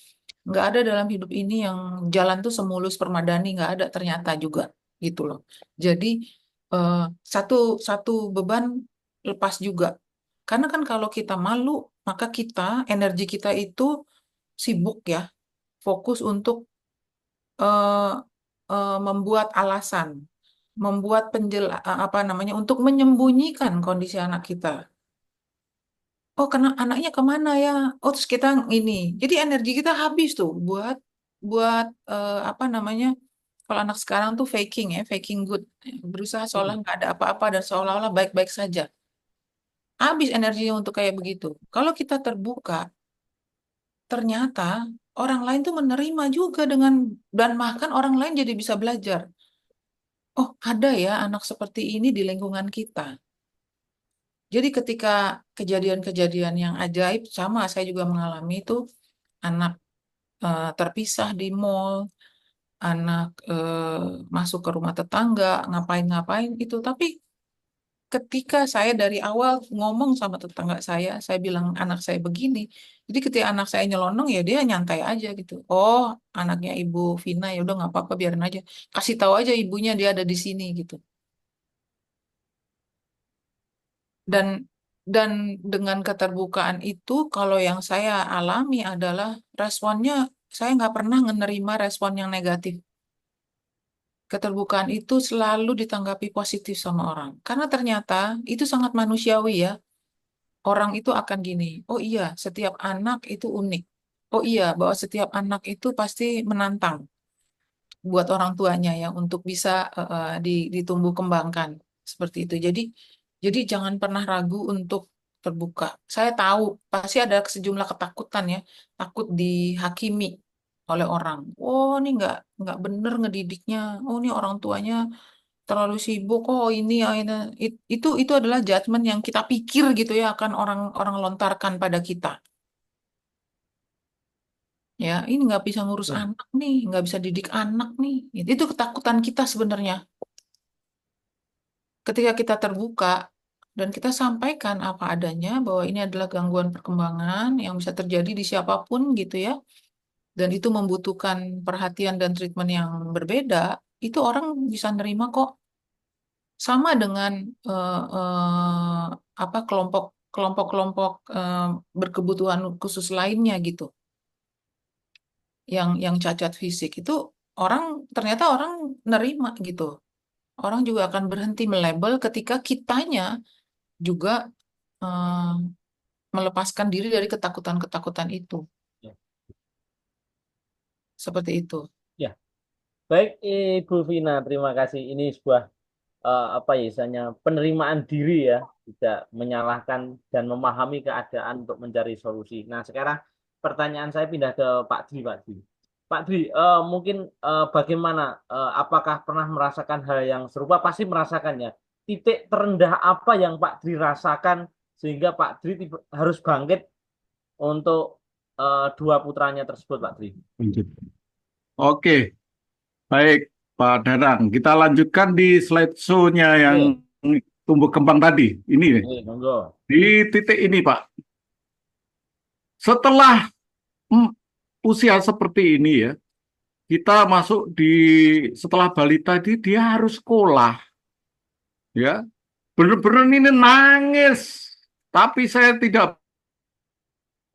Nggak ada dalam hidup ini yang jalan tuh semulus permadani, nggak ada ternyata juga gitu loh. Jadi eh, satu satu beban lepas juga. Karena kan kalau kita malu, maka energi kita itu sibuk ya, fokus untuk eh, membuat alasan, membuat untuk menyembunyikan kondisi anak kita. Oh, karena anaknya kemana ya? Oh, terus kita ini. Jadi energi kita habis tuh buat buat apa namanya? Kalau anak sekarang tuh faking ya, faking good. Berusaha seolah nggak ada apa-apa dan seolah-olah baik-baik saja. Habis energinya untuk kayak begitu. Kalau kita terbuka, ternyata orang lain tuh menerima juga dan bahkan orang lain jadi bisa belajar. Oh, ada ya anak seperti ini di lingkungan kita. Jadi ketika kejadian-kejadian yang ajaib sama saya juga mengalami itu anak terpisah di mall, anak masuk ke rumah tetangga, ngapain-ngapain itu. Tapi ketika saya dari awal ngomong sama tetangga saya bilang anak saya begini. Jadi ketika anak saya nyelonong ya dia nyantai aja gitu. Oh, anaknya Ibu Vina ya udah nggak apa-apa biarin aja. Kasih tahu aja ibunya dia ada di sini gitu. Dan dan dengan keterbukaan itu kalau yang saya alami adalah responnya saya nggak pernah menerima respon yang negatif. Keterbukaan itu selalu ditanggapi positif sama orang. Karena ternyata itu sangat manusiawi ya. Orang itu akan gini, oh iya, setiap anak itu unik. Oh iya, bahwa setiap anak itu pasti menantang buat orang tuanya ya untuk bisa ditumbuh kembangkan seperti itu. Jadi jangan pernah ragu untuk terbuka. Saya tahu pasti ada sejumlah ketakutan ya, takut dihakimi oleh orang. Oh, ini nggak bener ngedidiknya. Oh, ini orang tuanya terlalu sibuk. Oh, ini. Itu adalah judgement yang kita pikir gitu ya akan orang-orang lontarkan pada kita. Ya, ini nggak bisa ngurus Ya. anak nih, nggak bisa didik anak nih. Itu ketakutan kita sebenarnya. Ketika kita terbuka dan kita sampaikan apa adanya bahwa ini adalah gangguan perkembangan yang bisa terjadi di siapapun gitu ya, dan itu membutuhkan perhatian dan treatment yang berbeda, itu orang bisa nerima kok. Sama dengan apa kelompok-kelompok berkebutuhan khusus lainnya gitu, yang cacat fisik itu ternyata orang nerima gitu. Orang juga akan berhenti melabel ketika kitanya juga eh, melepaskan diri dari ketakutan-ketakutan itu. Ya. Seperti itu. Ya, baik Ibu Vina, terima kasih. Ini sebuah apa ya istilahnya penerimaan diri ya, tidak menyalahkan dan memahami keadaan untuk mencari solusi. Nah, sekarang pertanyaan saya pindah ke Pak Dwi, Pak Dwi. Pak Dwi, mungkin bagaimana? Apakah pernah merasakan hal yang serupa? Pasti merasakannya. Titik terendah apa yang Pak Dwi rasakan sehingga Pak Dwi harus bangkit untuk dua putranya tersebut, Pak Dwi? Oke, baik Pak Dadang. Kita lanjutkan di slideshow-nya yang Oke, tumbuh kembang tadi. Ini oke, monggo. di titik ini, Pak. Setelah usia seperti ini ya, kita masuk setelah balita dia harus sekolah, ya. Benar-benar ini nangis, tapi saya tidak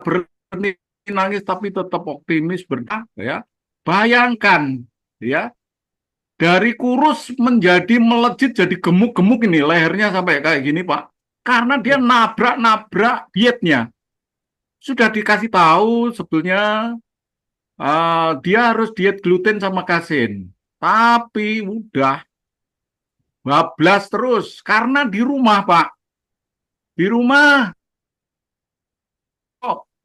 berhenti nangis, tapi tetap optimis ya. Bayangkan, ya, dari kurus menjadi melejit jadi gemuk-gemuk ini lehernya sampai kayak gini, Pak. Karena dia nabrak-nabrak dietnya. Sudah dikasih tahu sebetulnya dia harus diet gluten sama kasein. Tapi udah bablas terus karena di rumah, Pak. Di rumah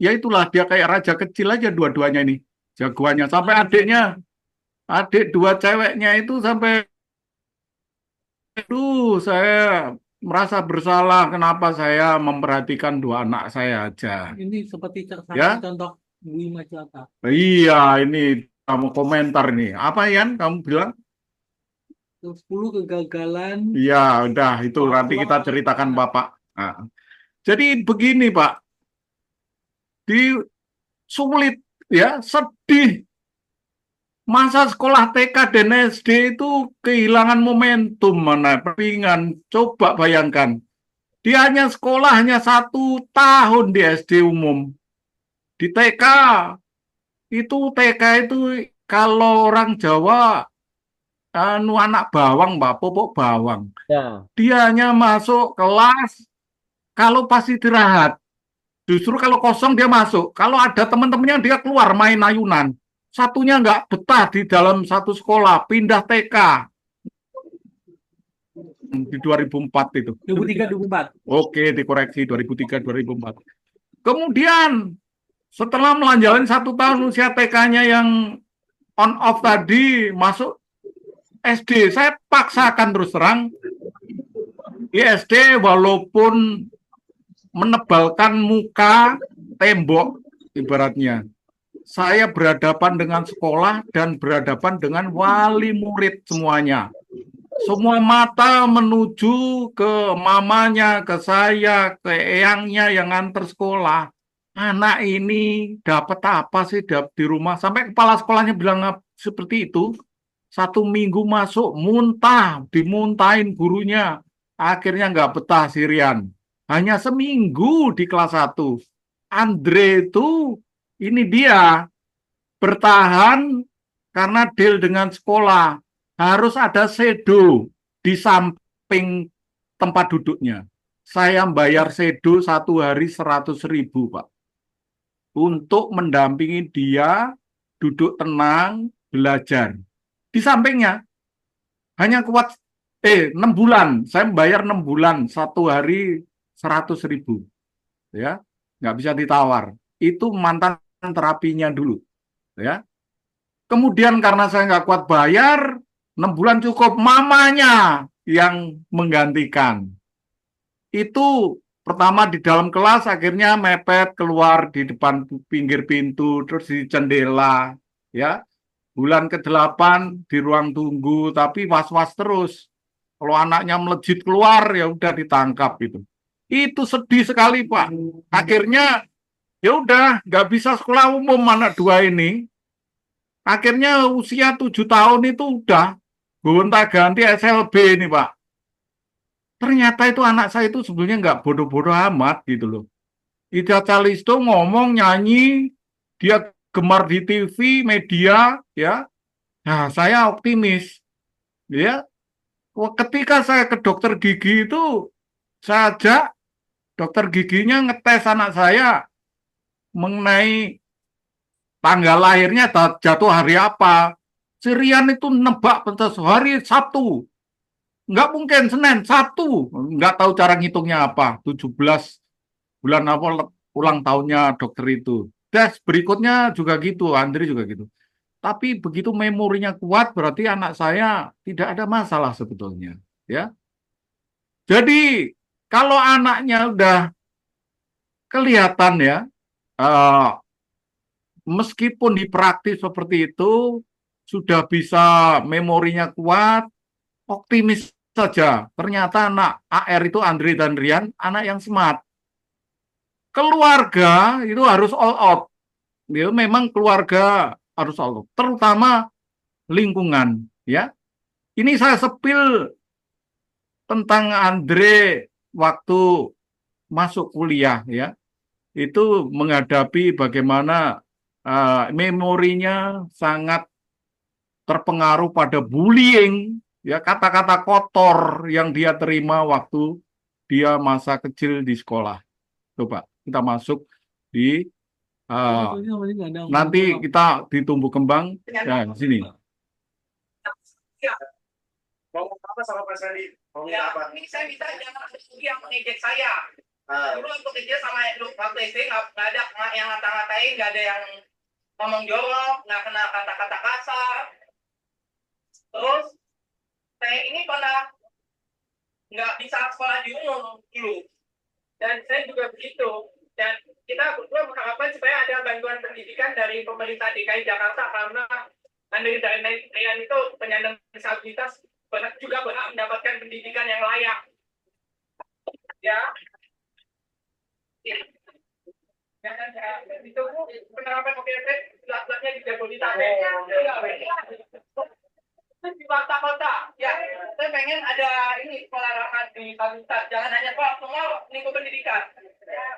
ya itulah dia kayak raja kecil aja dua-duanya ini. Jagoannya sampai adik dua ceweknya itu sampai saya merasa bersalah kenapa saya memperhatikan dua anak saya aja. Ini seperti Ya? contoh Bumi Majalata. Iya, ini kamu komentar nih. Apa Yan? Kamu bilang? 10 kegagalan. Iya, udah itu nanti kita ceritakan Bapak. Nah, jadi begini Pak, sulit ya, sedih. Masa sekolah TK dan SD itu kehilangan momentum mana pengen. Coba bayangkan, dia hanya 1 tahun di SD umum. Di TK itu kalau orang Jawa anak bawang, Pak, pupuk bawang. Ya, Dia hanya masuk kelas kalau pas istirahat. Justru kalau kosong dia masuk. Kalau ada teman-temannya dia keluar main ayunan. Satunya nggak betah di dalam satu sekolah, pindah TK di 2004 itu. 2003-2004. Oke, dikoreksi 2003-2004. Kemudian setelah melanjutkan 1 tahun usia TK-nya yang on off tadi masuk SD, saya paksakan terus terang di SD walaupun menebalkan muka tembok ibaratnya. Saya berhadapan dengan sekolah dan berhadapan dengan wali murid semuanya. Semua mata menuju ke mamanya, ke saya, ke eyangnya yang antar sekolah. Anak ini dapat apa sih di rumah? Sampai kepala sekolahnya bilang seperti itu. 1 minggu masuk, muntah, dimuntahin gurunya. Akhirnya nggak betah Sirian. Hanya seminggu di kelas 1. Andre itu, ini dia, bertahan karena deal dengan sekolah. Harus ada sedo di samping tempat duduknya. Saya bayar sedo 1 hari 100.000, Pak. Untuk mendampingi dia duduk tenang, belajar. Di sampingnya, hanya kuat 6 bulan. Saya bayar 6 bulan, 1 hari 100.000. Ya, nggak bisa ditawar. Itu mantan terapinya dulu. Ya. Kemudian karena saya nggak kuat bayar, 6 bulan cukup, mamanya yang menggantikan. Itu pertama di dalam kelas, akhirnya mepet keluar di depan pinggir pintu, terus di jendela. Ya, bulan ke-8 di ruang tunggu, tapi was-was terus. Kalau anaknya melejit keluar, ya udah ditangkap itu. Itu sedih sekali, Pak. Akhirnya ya udah nggak bisa sekolah umum anak 2 ini. Akhirnya usia 7 tahun itu udah gonta-ganti SLB ini, Pak. Ternyata itu anak saya itu sebenarnya nggak bodoh-bodoh amat gitu loh. Ida Calisto ngomong, nyanyi, dia gemar di TV, media, ya. Nah, saya optimis, ya. Ketika saya ke dokter gigi itu, saya ajak dokter giginya ngetes anak saya mengenai tanggal lahirnya jatuh hari apa. Sirian itu nebak pentas hari Sabtu. Nggak mungkin Senin, Sabtu. Nggak tahu cara ngitungnya apa. 17 bulan apa ulang tahunnya dokter itu. Tes berikutnya juga gitu, Andri juga gitu. Tapi begitu memorinya kuat, berarti anak saya tidak ada masalah sebetulnya. Ya. Jadi kalau anaknya udah kelihatan ya, meskipun di praktis seperti itu, sudah bisa memorinya kuat, optimis saja. Ternyata anak AR itu Andri dan Rian, anak yang smart. Keluarga itu harus all out. Ya, memang keluarga harus all out. Terutama lingkungan. Ya, ini saya sepil tentang Andre waktu masuk kuliah. Ya, itu menghadapi bagaimana memorinya sangat terpengaruh pada bullying, ya kata-kata kotor yang dia terima waktu dia masa kecil di sekolah. Coba kita masuk di nanti kita di tumbuh kembang ya di sini. Ngomong apa sama Pak Sandi? Ngomong Ya, apa? ini saya minta jangan ada studi yang mengejek saya. Dulu waktu kecil sama waktu SD nggak ada yang ngata-ngatain, nggak ada yang ngomong jorok, nggak kena kata-kata kasar. Terus saya ini pernah nggak bisa sekolah di umum dulu, dan saya juga begitu. Dan kita berdua mengharapkan supaya ada bantuan pendidikan dari pemerintah DKI Jakarta karena Andri dan Rian itu penyandang disabilitas juga berhak mendapatkan pendidikan yang layak. Ya. Ya. Itu penerapan OPP jelas-jelasnya di Jabodetabek. Di kota-kota. Ya, saya pengen ada ini sekolah ramah di disabilitas. Jangan hanya kok semua lingkup pendidikan.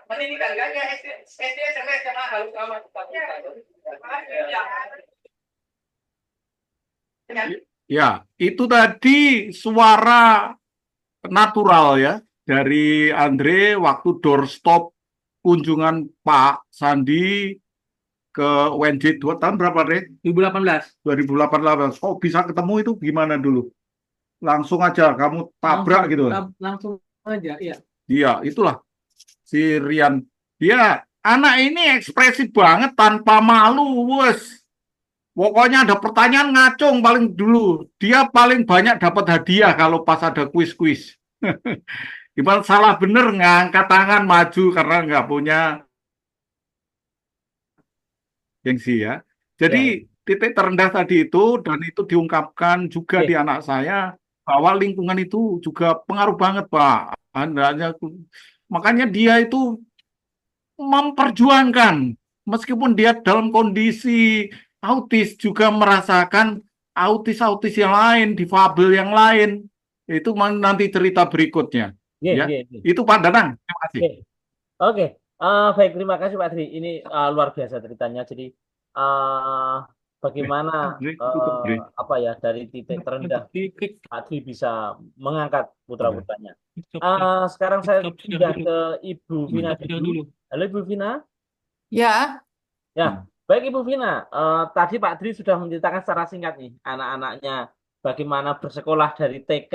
Pendidikan kan ya SD, SMP, SMA harus ramah disabilitas. Ya. Ya, itu tadi suara natural ya dari Andre waktu doorstop kunjungan Pak Sandi ke UNJ 2 tahun berapa, Re? 2018. 2018. Kok bisa ketemu itu gimana dulu? Langsung aja kamu tabrak gitu. Langsung aja, ya. Iya, itulah si Rian. Dia anak ini ekspresif banget tanpa malu, wes. Pokoknya ada pertanyaan ngacung paling dulu. Dia paling banyak dapat hadiah kalau pas ada kuis-kuis. Gimana salah bener ngangkat tangan maju karena nggak punya gengsi ya. Jadi Ya, titik terendah tadi itu dan itu diungkapkan juga di oke. anak saya bahwa lingkungan itu juga pengaruh banget Pak. Makanya dia itu memperjuangkan meskipun dia dalam kondisi autis juga merasakan autis-autis yang lain, difabel yang lain. Itu nanti cerita berikutnya. Oke, Ya, oke, oke. itu Pak Danang. Terima kasih. Oke. Oke, baik, terima kasih Pak Tri. Ini luar biasa ceritanya. Jadi eh bagaimana Andre, tutup, Andre. apa ya dari titik terendah Klik Pak Tri bisa mengangkat Iya. putra-putranya. stop, Sekarang saya stop share pindah dulu. ke Ibu Vina Stop share dulu. dulu. Halo Ibu Vina. Ya, Ya, baik Ibu Vina. Tadi Pak Tri sudah menceritakan secara singkat nih anak-anaknya bagaimana bersekolah dari TK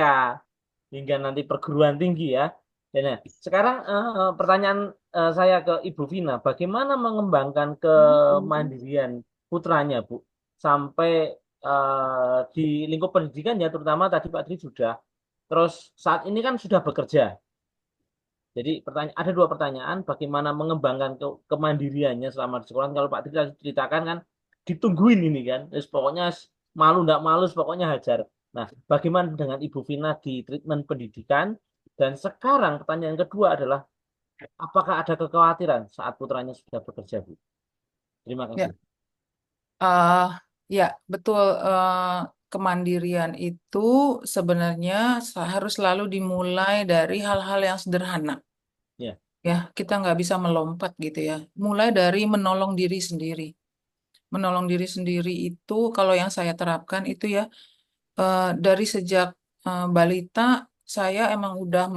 hingga nanti perguruan tinggi ya. Dan ya, sekarang pertanyaan saya ke Ibu Vina, bagaimana mengembangkan kemandirian putranya, Bu, sampai di lingkup pendidikan ya, terutama tadi Pak Tri sudah. Terus saat ini kan sudah bekerja. Jadi ada dua pertanyaan, bagaimana mengembangkan kemandiriannya selama di sekolah. Kalau Pak Tri tadi ceritakan kan ditungguin ini kan, terus pokoknya malu nggak malu, pokoknya hajar. Nah, bagaimana dengan Ibu Vina di treatment pendidikan? Dan sekarang pertanyaan kedua adalah, apakah ada kekhawatiran saat putranya sudah bekerja, Bu? Terima ya, kasih. eh, ya betul. Kemandirian itu sebenarnya harus selalu dimulai dari hal-hal yang sederhana. Ya, Ya, kita nggak bisa melompat gitu ya. Mulai dari menolong diri sendiri. Menolong diri sendiri itu kalau yang saya terapkan itu ya dari sejak balita saya emang udah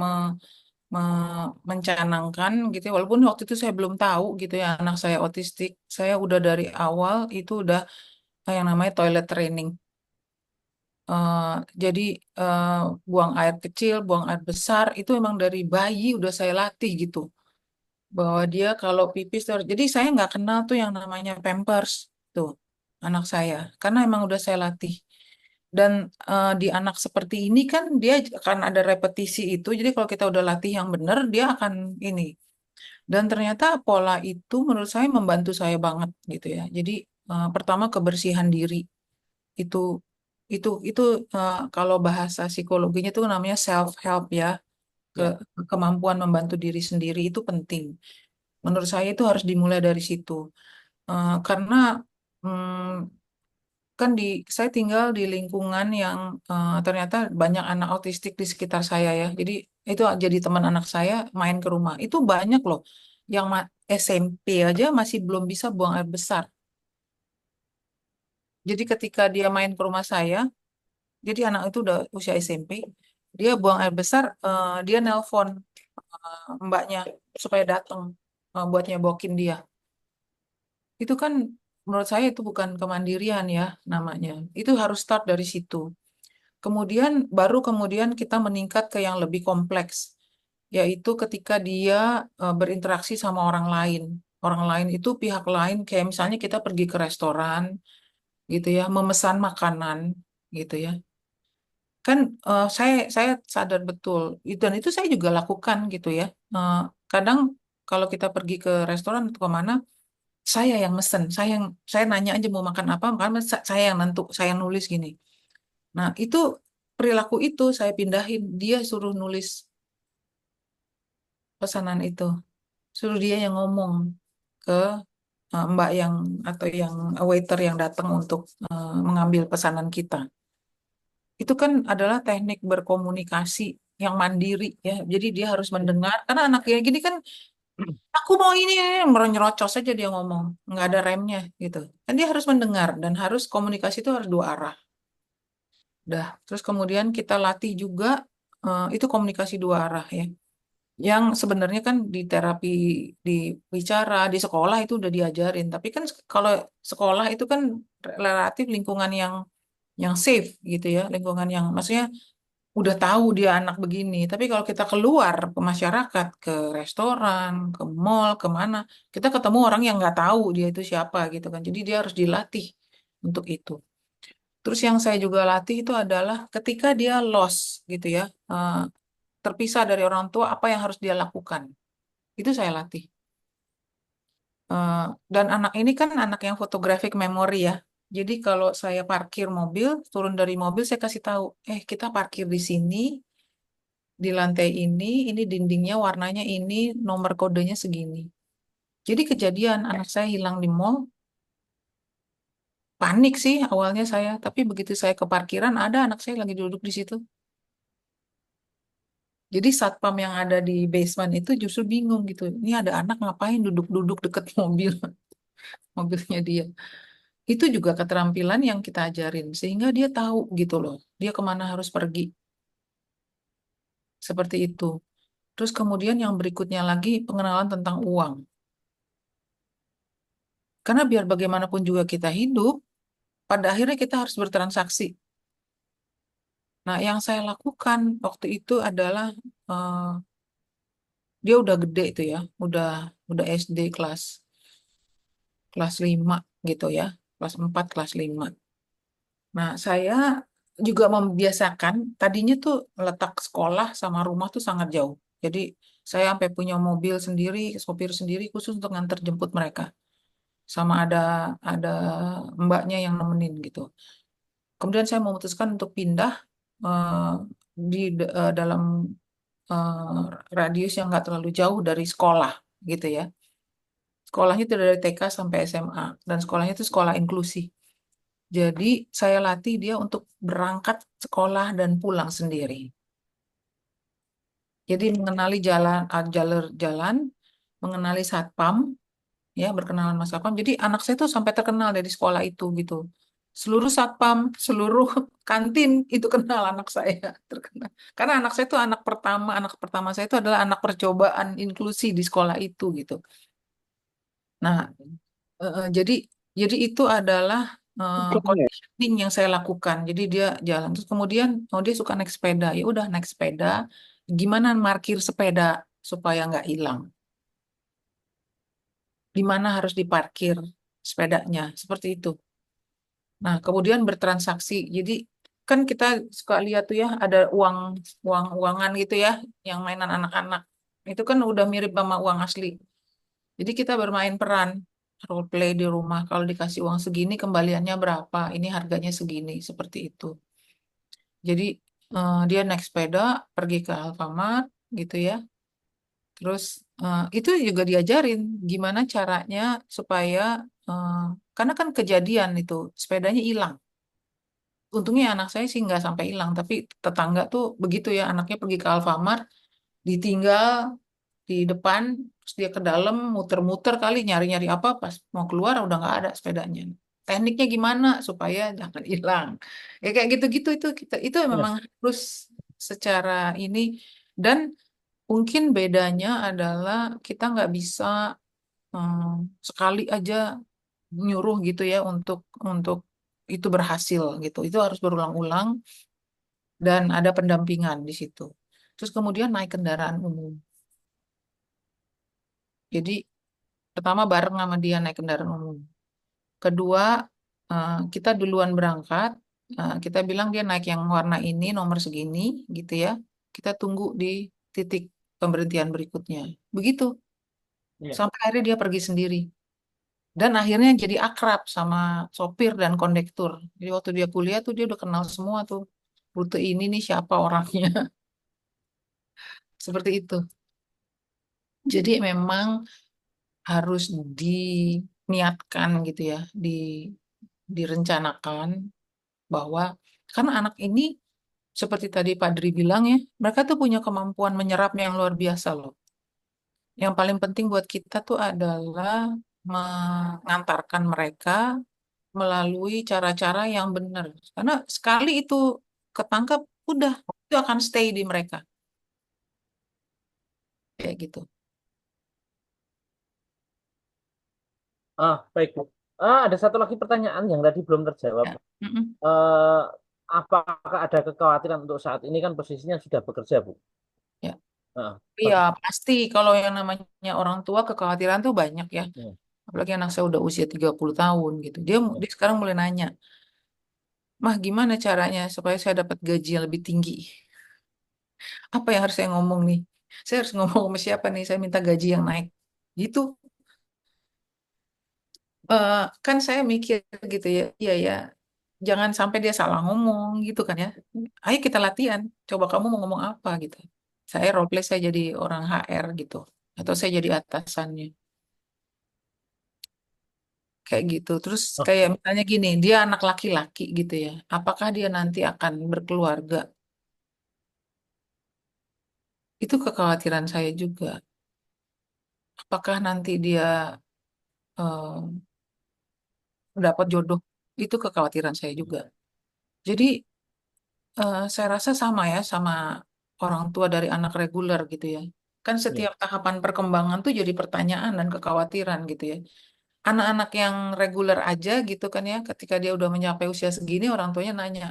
mencanangkan gitu ya. Walaupun waktu itu saya belum tahu gitu ya anak saya otistik. Saya udah dari awal itu udah yang namanya toilet training. Eh, jadi eh, buang air kecil, buang air besar itu emang dari bayi udah saya latih gitu. Bahwa dia kalau pipis jadi saya nggak kenal tuh yang namanya Pampers tuh anak saya karena emang udah saya latih. Dan di anak seperti ini kan dia akan ada repetisi itu. Jadi kalau kita udah latih yang benar, dia akan ini. Dan ternyata pola itu menurut saya membantu saya banget gitu ya. Jadi pertama kebersihan diri itu itu kalau bahasa psikologinya itu namanya self help ya. ya, Kemampuan membantu diri sendiri itu penting. Menurut saya itu harus dimulai dari situ. Karena mm, kan saya tinggal di lingkungan yang ternyata banyak anak autistik di sekitar saya ya. Jadi itu jadi teman anak saya main ke rumah. Itu banyak loh yang SMP aja masih belum bisa buang air besar. Jadi ketika dia main ke rumah saya, jadi anak itu udah usia SMP, dia buang air besar, dia nelpon mbaknya supaya datang buat nyebokin dia. Itu kan menurut saya itu bukan kemandirian ya namanya. Itu harus start dari situ. Kemudian kita meningkat ke yang lebih kompleks, yaitu ketika dia berinteraksi sama orang lain. Orang lain itu pihak lain, kayak misalnya kita pergi ke restoran, gitu ya, memesan makanan, gitu ya. Kan saya sadar betul, dan itu saya juga lakukan gitu ya. Eh, Kadang kalau kita pergi ke restoran atau kemana, saya yang mesen, saya nanya aja mau makan apa, makan saya yang nentu, saya yang nulis gini. Nah, itu perilaku itu saya pindahin, dia suruh nulis pesanan itu. Suruh dia yang ngomong ke mbak yang atau yang waiter yang datang untuk mengambil pesanan kita. Itu kan adalah teknik berkomunikasi yang mandiri ya. Jadi dia harus mendengar karena anak kayak gini kan aku mau ini menyerocos saja dia ngomong, nggak ada remnya gitu. Kan dia harus mendengar dan harus komunikasi itu harus dua arah. Dah, terus kemudian kita latih juga itu komunikasi dua arah ya. Yang sebenarnya kan di terapi di bicara di sekolah itu udah diajarin, tapi kan kalau sekolah itu kan relatif lingkungan yang safe gitu ya, lingkungan yang maksudnya udah tahu dia anak begini. Tapi kalau kita keluar ke masyarakat, ke restoran, ke mall, kemana, kita ketemu orang yang nggak tahu dia itu siapa gitu kan. Jadi dia harus dilatih untuk itu. Terus yang saya juga latih itu adalah ketika dia lost gitu ya, terpisah dari orang tua, apa yang harus dia lakukan. Itu saya latih. Dan anak ini kan anak yang photographic memory ya. Jadi kalau saya parkir mobil, turun dari mobil, saya kasih tahu, kita parkir di sini, di lantai ini dindingnya warnanya ini, nomor kodenya segini. Jadi kejadian anak saya hilang di mall, panik sih awalnya saya, tapi begitu saya ke parkiran, ada anak saya lagi duduk di situ. Jadi satpam yang ada di basement itu justru bingung gitu. Ini ada anak ngapain duduk-duduk deket mobil, mobilnya dia. Itu juga keterampilan yang kita ajarin, sehingga dia tahu gitu loh, dia kemana harus pergi. Seperti itu. Terus kemudian yang berikutnya lagi pengenalan tentang uang. Karena biar bagaimanapun juga kita hidup, pada akhirnya kita harus bertransaksi. Nah, yang saya lakukan waktu itu adalah eh, dia udah gede itu ya, udah SD kelas 5 gitu ya, kelas 4 kelas 5. Nah, saya juga membiasakan tadinya tuh letak sekolah sama rumah tuh sangat jauh. Jadi saya sampai punya mobil sendiri, sopir sendiri khusus untuk nganter jemput mereka. Sama ada mbaknya yang nemenin gitu. Kemudian saya memutuskan untuk pindah eh, dalam eh, radius yang nggak terlalu jauh dari sekolah gitu ya. Sekolahnya itu dari TK sampai SMA dan sekolahnya itu sekolah inklusi. Jadi saya latih dia untuk berangkat sekolah dan pulang sendiri. Jadi mengenali jalur jalan, mengenali satpam, ya berkenalan sama satpam. Jadi anak saya tuh sampai terkenal dari sekolah itu gitu. Seluruh satpam, seluruh kantin itu kenal anak saya terkenal. Karena anak saya itu anak pertama saya itu adalah anak percobaan inklusi di sekolah itu gitu. Nah, jadi itu adalah conditioning yang saya lakukan. Jadi dia jalan terus kemudian dia suka naik sepeda. Ya udah naik sepeda. Gimana parkir sepeda supaya nggak hilang? Di mana harus diparkir sepedanya? Seperti itu. Nah, kemudian bertransaksi. Jadi kan kita suka lihat tuh ya ada uangan gitu ya, yang mainan anak-anak. Itu kan udah mirip sama uang asli. Jadi kita bermain peran role play di rumah. Kalau dikasih uang segini, kembaliannya berapa? Ini harganya segini, seperti itu. Jadi dia naik sepeda pergi ke Alfamart gitu ya. Terus itu juga diajarin gimana caranya supaya eh, karena kan kejadian itu sepedanya hilang. Untungnya anak saya sih nggak sampai hilang, tapi tetangga tuh begitu ya, anaknya pergi ke Alfamart, ditinggal di depan, terus dia ke dalam, muter-muter kali nyari-nyari apa, pas mau keluar udah nggak ada sepedanya. Tekniknya gimana supaya jangan hilang? Ya kayak gitu-gitu itu Ya. memang harus secara ini dan mungkin bedanya adalah kita nggak bisa sekali aja nyuruh gitu ya untuk itu berhasil gitu. Itu harus berulang-ulang dan ada pendampingan di situ. Terus kemudian naik kendaraan umum. Jadi pertama bareng sama dia naik kendaraan umum. Kedua, kita duluan berangkat. Kita bilang dia naik yang warna ini, nomor segini, gitu ya. Kita tunggu di titik pemberhentian berikutnya. Begitu. Ya. Sampai akhirnya dia pergi sendiri. Dan akhirnya jadi akrab sama sopir dan kondektur. Jadi waktu dia kuliah tuh dia udah kenal semua tuh. Rute ini nih siapa orangnya. Seperti itu. Jadi memang harus diniatkan gitu ya, direncanakan bahwa karena anak ini seperti tadi Pak Dri bilang ya, mereka tuh punya kemampuan menyerap yang luar biasa loh. Yang paling penting buat kita tuh adalah mengantarkan mereka melalui cara-cara yang benar. Karena sekali itu ketangkap, udah itu akan stay di mereka kayak gitu. Baik, Bu. Ada satu lagi pertanyaan yang tadi belum terjawab. Ya. Mm-mm. Eh, apakah ada kekhawatiran untuk saat ini kan posisinya sudah bekerja, Bu? Ya. Ah, Iya, pasti kalau yang namanya orang tua kekhawatiran tuh banyak ya. Ya. Apalagi anak saya udah usia 30 tahun gitu. Dia sekarang mulai nanya, "Mah, gimana caranya supaya saya dapat gaji yang lebih tinggi? Apa yang harus saya ngomong nih? Saya harus ngomong sama siapa nih? Saya minta gaji yang naik." Gitu. Kan saya mikir gitu ya, iya ya, jangan sampai dia salah ngomong gitu kan ya. Ayo kita latihan. Coba kamu mau ngomong apa gitu. Saya role play saya jadi orang HR gitu. Atau saya jadi atasannya. Kayak gitu. Terus Oh, kayak misalnya gini, dia anak laki-laki gitu ya. Apakah dia nanti akan berkeluarga? Itu kekhawatiran saya juga. Apakah nanti dia eh, dapat jodoh? Itu kekhawatiran saya juga. Jadi saya rasa sama ya sama orang tua dari anak reguler gitu ya. Kan ya. setiap tahapan perkembangan tuh jadi pertanyaan dan kekhawatiran gitu ya. Anak-anak yang reguler aja gitu kan ya, ketika dia udah mencapai usia segini, orang tuanya nanya,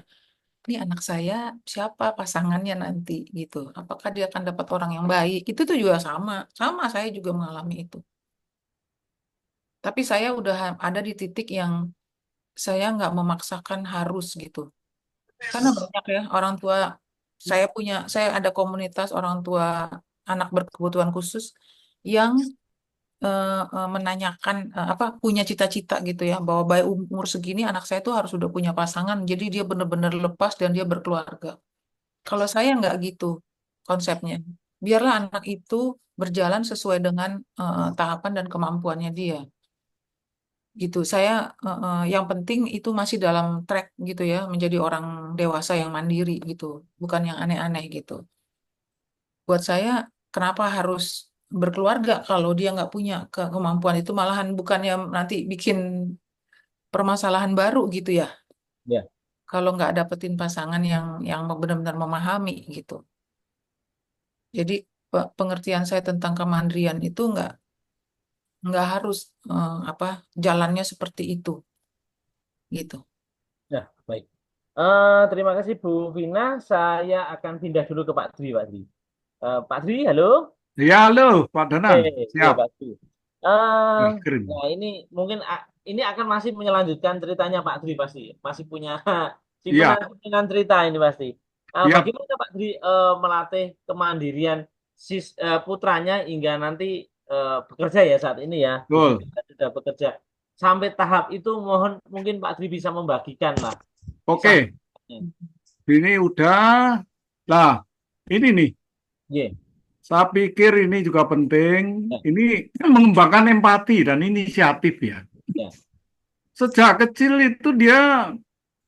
ini anak saya siapa pasangannya nanti gitu. Apakah dia akan dapat orang yang baik? Itu tuh juga sama. Sama saya juga mengalami itu. Tapi saya udah ada di titik yang saya nggak memaksakan harus gitu. Karena banyak ya orang tua, saya ada komunitas orang tua anak berkebutuhan khusus yang menanyakan apa punya cita-cita gitu ya bahwa by umur segini anak saya tuh harus udah punya pasangan, jadi dia benar-benar lepas dan dia berkeluarga. Kalau saya nggak gitu konsepnya. Biarlah anak itu berjalan sesuai dengan tahapan dan kemampuannya dia. Gitu. Saya yang penting itu masih dalam track gitu ya, menjadi orang dewasa yang mandiri gitu, bukan yang aneh-aneh gitu. Buat saya, kenapa harus berkeluarga kalau dia nggak punya kemampuan itu, malahan bukannya nanti bikin permasalahan baru gitu ya. Ya. Kalau nggak dapetin pasangan yang benar-benar memahami gitu. Jadi pengertian saya tentang kemandirian itu nggak harus apa jalannya seperti itu gitu. Ya, baik. Terima kasih Bu Vina. Saya akan pindah dulu ke Pak Dwi, Pak Dwi. Pak Dwi, halo. Ya, halo, Pak Danang. Ya, Siap. Pak Dwi. Eh, Keren. nah ini mungkin ini akan masih melanjutkan ceritanya Pak Dwi pasti. Masih punya Iya, simpenan cerita ini pasti. iya, Bagaimana Pak Dwi melatih kemandirian putranya hingga nanti bekerja ya saat ini ya. Bu betul. Vina sudah bekerja. Sampai tahap itu mohon mungkin Pak Dwi bisa membagikan lah. Oke, ini udah. Nah, ini nih, Iya. saya pikir ini juga penting. Ya, Ini mengembangkan empati dan inisiatif ya. ya. Sejak kecil itu dia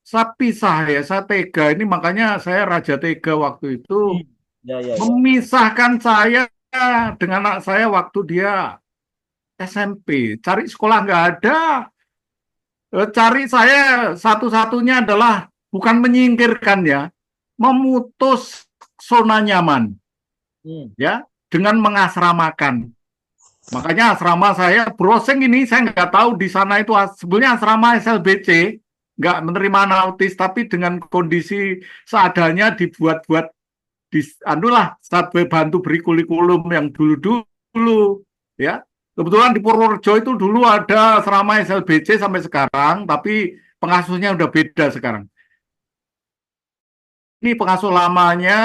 saya pisah ya, saya tega. Ini makanya saya raja tega waktu itu Ya, ya, ya. memisahkan saya dengan anak saya waktu dia SMP. Cari sekolah nggak ada. Cari saya satu-satunya adalah bukan menyingkirkan ya, memutus zona nyaman Hmm. ya dengan mengasramakan. Makanya asrama saya browsing ini saya nggak tahu di sana itu sebenarnya asrama SLBC nggak menerima anak autis, tapi dengan kondisi seadanya dibuat-buat anulah saya bantu beri kurikulum yang dulu-dulu ya. Kebetulan di Purworejo itu dulu ada asrama SLBC sampai sekarang, tapi pengasuhnya udah beda sekarang. Ini pengasuh lamanya,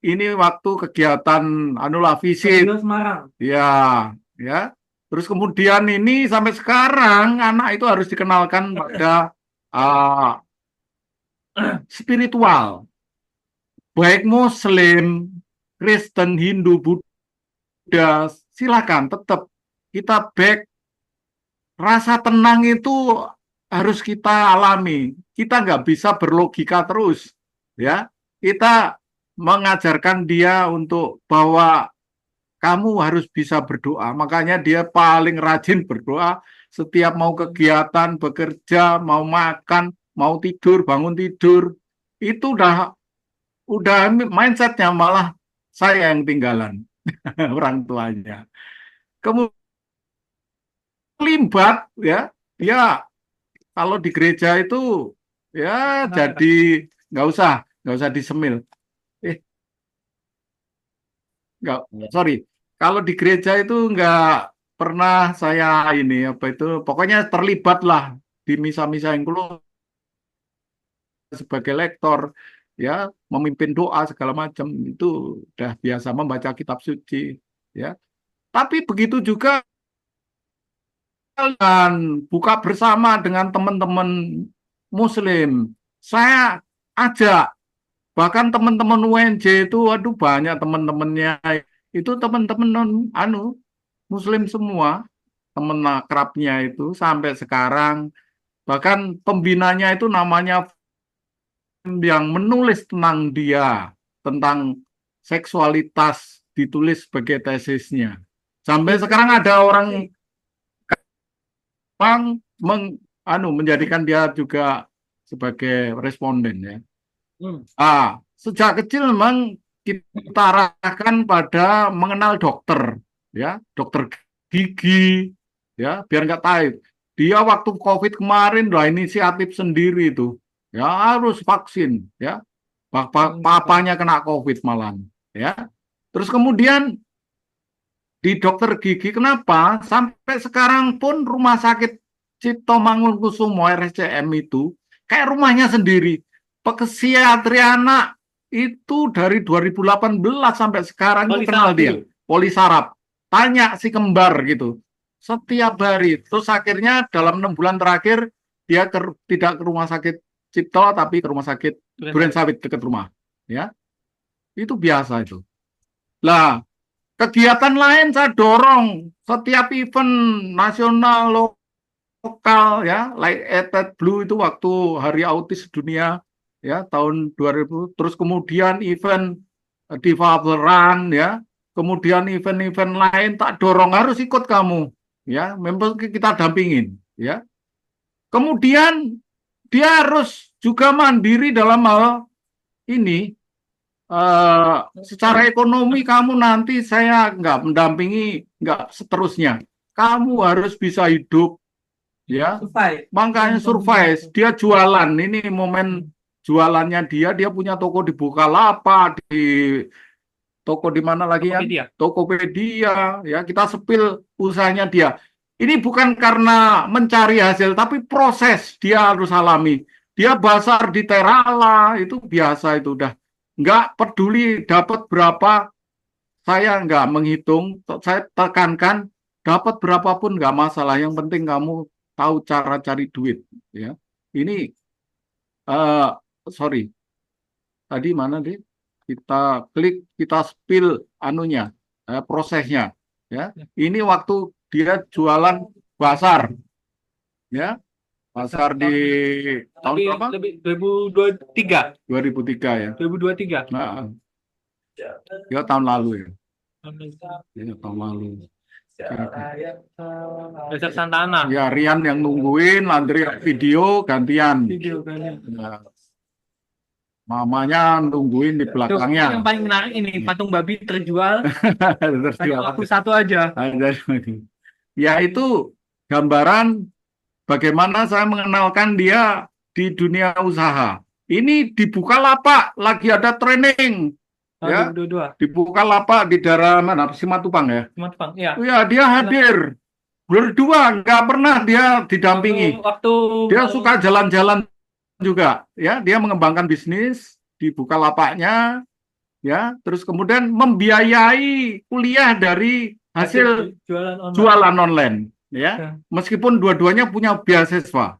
ini waktu kegiatan anulah visit, Radio Semarang. ya, ya. Terus kemudian ini sampai sekarang anak itu harus dikenalkan pada spiritual, baik Muslim, Kristen, Hindu, Buddha, silakan tetap kita back. Rasa tenang itu harus kita alami. Kita nggak bisa berlogika terus, ya. Kita mengajarkan dia untuk bahwa kamu harus bisa berdoa. Makanya dia paling rajin berdoa setiap mau kegiatan, bekerja, mau makan, mau tidur, bangun tidur. Itu udah udah mindsetnya malah saya yang tinggalan orang tuanya. Kemudian terlibat ya, dia kalau di gereja itu ya jadi nggak usah disemil. Eh, nggak, Ya. sorry. Kalau di gereja itu nggak pernah saya ini apa itu, pokoknya terlibat lah di misa-misa yang keluar sebagai lektor, ya memimpin doa segala macam itu udah biasa membaca kitab suci, ya. Tapi begitu juga dan buka bersama dengan teman-teman Muslim, saya ajak bahkan teman-teman UNJ itu, aduh banyak teman-temannya itu teman-teman non anu Muslim semua, teman akrabnya itu sampai sekarang. Bahkan pembinanya itu namanya yang menulis tentang dia, tentang seksualitas, ditulis sebagai tesisnya. Sampai sekarang ada orang menjadikan dia juga sebagai responden ya. Sejak kecil memang kita arahkan pada mengenal dokter, ya, dokter gigi, ya, biar nggak tahu. Dia waktu COVID kemarin udah inisiatif sendiri itu, ya harus vaksin, ya, papanya kena COVID malam, ya. Terus kemudian di dokter gigi, kenapa sampai sekarang pun rumah sakit Cipto Mangunkusumo RSCM itu kayak rumahnya sendiri. Psikiatri anak itu dari 2018 sampai sekarang itu kenal dia, polisaraf. Tanya si kembar gitu setiap hari. Terus akhirnya dalam 6 bulan terakhir dia tidak ke rumah sakit Cipto tapi ke rumah sakit Durensawit dekat rumah, ya. Itu biasa itu. Lah, kegiatan lain saya dorong setiap event nasional lokal, ya, like Etet Blue itu waktu Hari Autis Dunia, ya, tahun 2000. Terus kemudian event Difabel Run, ya, kemudian event-event lain tak dorong harus ikut kamu, ya, memang kita dampingin, ya. Kemudian dia harus juga mandiri dalam hal ini. Secara ekonomi kamu nanti saya nggak mendampingi, nggak seterusnya. Kamu harus bisa hidup, ya. Makanya survive. Dia jualan. Ini momen jualannya dia punya toko di Bukalapak, di toko di mana lagi ya? Tokopedia. Ya, kita sepil usahanya dia. Ini bukan karena mencari hasil, tapi proses dia harus alami. Dia basar di Terala, itu biasa itu udah. Nggak peduli dapat berapa, saya nggak menghitung, saya tekankan dapat berapapun nggak masalah, yang penting kamu tahu cara cari duit, ya. Ini sorry, tadi mana deh, kita klik, kita spill anunya, prosesnya, ya. Ini waktu dia jualan basar, ya. Pasar di tahun berapa? 2023. 2003 ya. 2023. Nah, ya tahun lalu ya. Ya tahun lalu. Dasar Santana. Ya Rian yang nungguin, Landry video gantian. Nah, mamanya nungguin di belakangnya. Yang paling menarik ini patung babi terjual. Terjual. Aku satu aja. Ya itu gambaran bagaimana saya mengenalkan dia di dunia usaha. Ini di Bukalapak lagi ada training, ya. Di Bukalapak di daerah mana? Simatupang ya. Simatupang, ya. Ya, dia hadir berdua, nggak pernah dia didampingi. Dia suka jalan-jalan juga, ya. Dia mengembangkan bisnis di Bukalapaknya, ya. Terus kemudian membiayai kuliah dari hasil jualan online. Ya, meskipun dua-duanya punya beasiswa.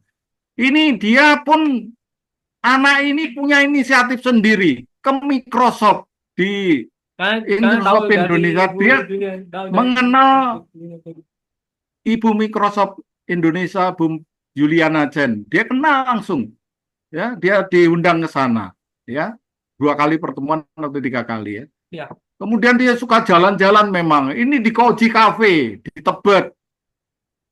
Ini dia pun, anak ini punya inisiatif sendiri ke Microsoft di Microsoft Indonesia. Dia mengenal Ibu Microsoft Indonesia, Bu Juliana Chen. Dia kenal langsung, ya. Dia diundang ke sana, ya. 2 kali pertemuan atau 3 kali, ya. Kemudian dia suka jalan-jalan memang. Ini di Koji Cafe di Tebet.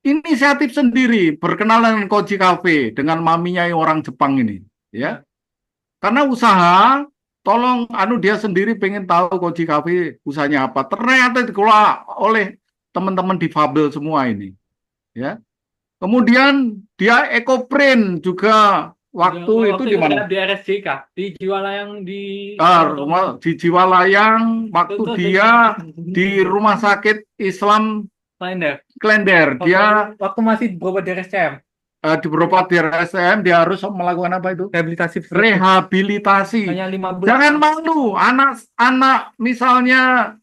Inisiatif sendiri berkenalan dengan Koji Cafe dengan maminya yang orang Jepang ini, ya. Karena usaha tolong dia sendiri pengen tahu Koji Cafe usahanya apa. Ternyata dikelola oleh teman-teman difabel semua ini, ya. Kemudian dia ekoprint juga waktu itu di mana? Di RSJK, di Jiwalayang di Di Jiwalayang waktu dia di Rumah Sakit Islam Klender. Dia Waktu masih berobat di RSCM. di berobat di RSCM, dia harus melakukan apa itu? Rehabilitasi. Hanya 5 bulan. Jangan malu, anak-anak misalnya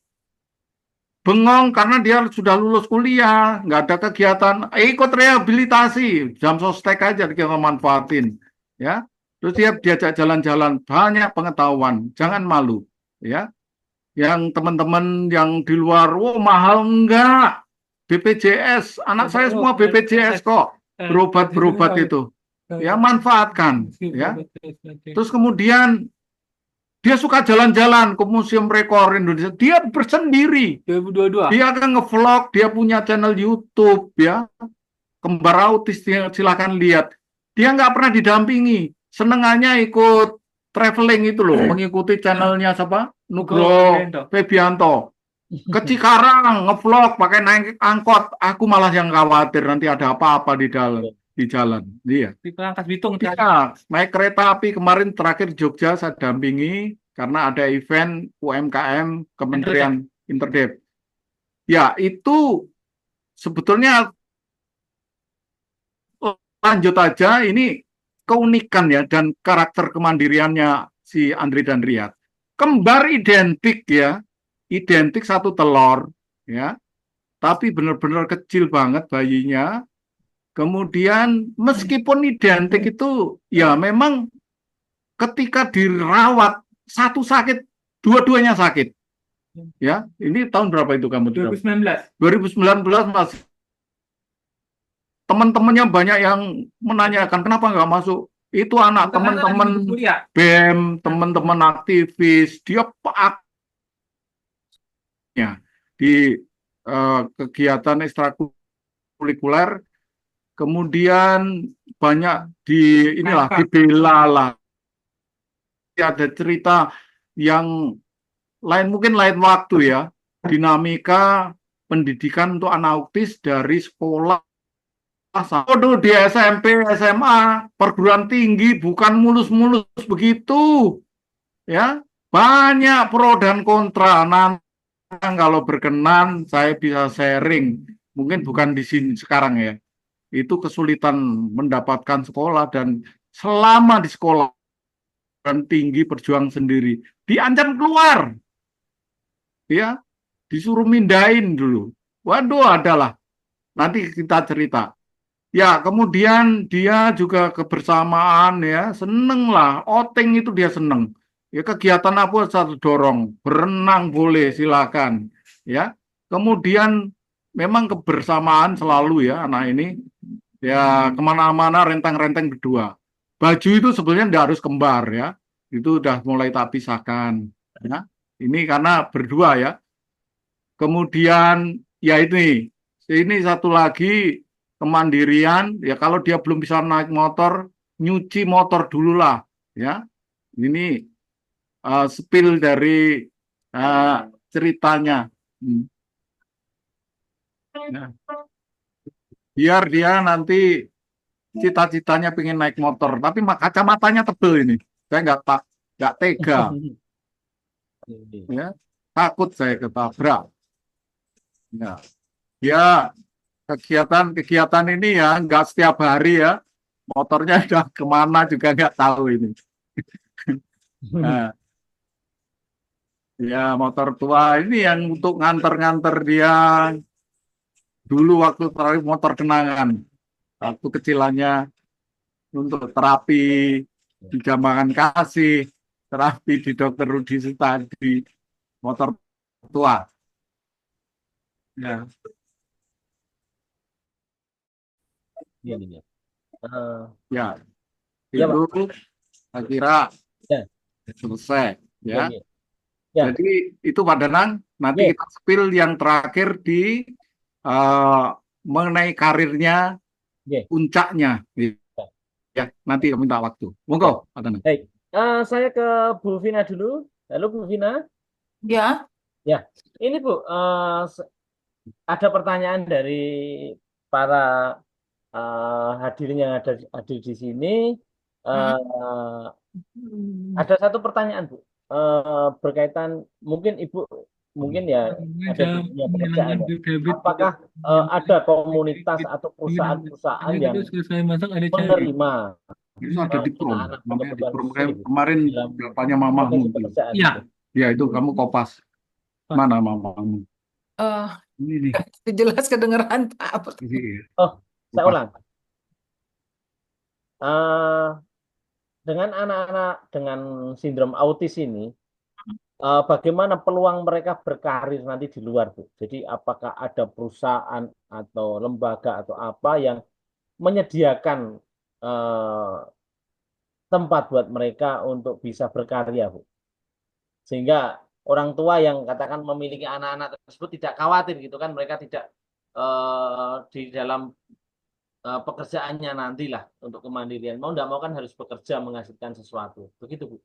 bengong karena dia sudah lulus kuliah, nggak ada kegiatan, ikut rehabilitasi, jam sostek aja kita manfaatin, ya. Terus dia diajak jalan-jalan, banyak pengetahuan, jangan malu, ya. Yang teman-teman yang di luar, mahal enggak, BPJS, anak saya semua BPJS kok, berobat itu, ya manfaatkan, ya. Terus kemudian dia suka jalan-jalan ke Museum Rekor Indonesia. Dia bersendiri. 2022. Dia akan ngevlog, dia punya channel YouTube, ya. Kembar autis, silakan lihat. Dia nggak pernah didampingi. Senengannya ikut traveling itu loh, mengikuti channelnya siapa? Nugroho Febianto. Ke Cikarang ngevlog pakai naik angkot. Aku malah yang khawatir nanti ada apa-apa di jalan. Iya. Di Rangkas Bitung. Ya, naik kereta api kemarin terakhir Jogja saya dampingi karena ada event UMKM Kementerian Interdep. Ya, itu sebetulnya lanjut aja, ini keunikan ya dan karakter kemandiriannya si Andri dan Riyad. Kembar identik ya, identik satu telur ya, tapi benar-benar kecil banget bayinya. Kemudian meskipun identik itu, ya memang ketika dirawat, satu sakit, dua-duanya sakit. Ya, ini tahun berapa itu kamu? 2019. 2019 Mas. Teman-temannya banyak yang menanyakan kenapa nggak masuk. Itu anak teman-teman BEM, teman-teman aktivis, dia di kegiatan ekstrakurikuler. Kemudian banyak dibela lah. Ada cerita yang lain, mungkin lain waktu ya. Dinamika pendidikan untuk anak autis dari sekolah. Waduh, di SMP, SMA, perguruan tinggi bukan mulus-mulus begitu. Ya, banyak pro dan kontra. Nanti kalau berkenan saya bisa sharing. Mungkin bukan di sini sekarang ya. Itu kesulitan mendapatkan sekolah dan selama di sekolah dan tinggi berjuang sendiri, diancam keluar, ya, disuruh mindahin dulu. Waduh, adalah nanti kita cerita. Ya, kemudian dia juga kebersamaan ya, seneng lah, outing itu dia seneng. Ya, kegiatan apa satu dorong, berenang boleh silakan, ya. Kemudian memang kebersamaan selalu ya anak ini. Ya, kemana-mana rentang-rentang berdua. Baju itu sebenarnya tidak harus kembar ya. Itu udah mulai tak pisahkan. Ya. Ini karena berdua ya. Kemudian ya ini satu lagi kemandirian. Ya kalau dia belum bisa naik motor, nyuci motor dulu lah. Ya, ini spill dari ceritanya. Ya. Biar dia nanti cita-citanya pengen naik motor, tapi kacamatanya tebel ini, saya nggak tega, ya, takut saya ketabrak. Ya, kegiatan ini ya nggak setiap hari ya, motornya udah kemana juga nggak tahu ini. Nah, ya motor tua ini yang untuk nganter-nganter dia. Dulu waktu terakhir motor kenangan, waktu kecilannya untuk terapi di Jambangan Kasih, terapi di Dokter Rudi Sutadi, motor tua. Ya. Ya, itu saya kira selesai. Ya. Jadi itu Pak Danang, nanti kita spill yang terakhir di mengenai karirnya, puncaknya, ya nanti minta waktu. Monggo, Pak Danang. Baik, Saya ke Bu Vina dulu. Halo Bu Vina. Ya, Ya, ini Bu, ada pertanyaan dari para hadirin yang ada hadir di sini. hmm. Eh, ada satu pertanyaan Bu, berkaitan mungkin Ibu mungkin ya ada di dunia pekerjaan ya. Apakah ada komunitas atau perusahaan-perusahaan yang selesai masak ada menerima Itu ada di prom, anak-anak namanya di berkebutuhan prom. khusus Kayak ini Bu, kemarin dalam bapaknya mamahmu profesi itu. pekerjaan Iya. gitu? Ya itu kamu kopas. Mana mamamu? Eh, Ini nih. jelas kedengeran Pak. Iya, Oh, saya kopas. ulang. Eh, dengan anak-anak dengan sindrom autis ini, bagaimana peluang mereka berkarir nanti di luar, Bu? Jadi apakah ada perusahaan atau lembaga atau apa yang menyediakan eh, tempat buat mereka untuk bisa berkarya, Bu? Sehingga orang tua yang katakan memiliki anak-anak tersebut tidak khawatir gitu kan, mereka tidak di dalam pekerjaannya nantilah untuk kemandirian. Mau tidak mau kan harus bekerja menghasilkan sesuatu. Begitu, Bu.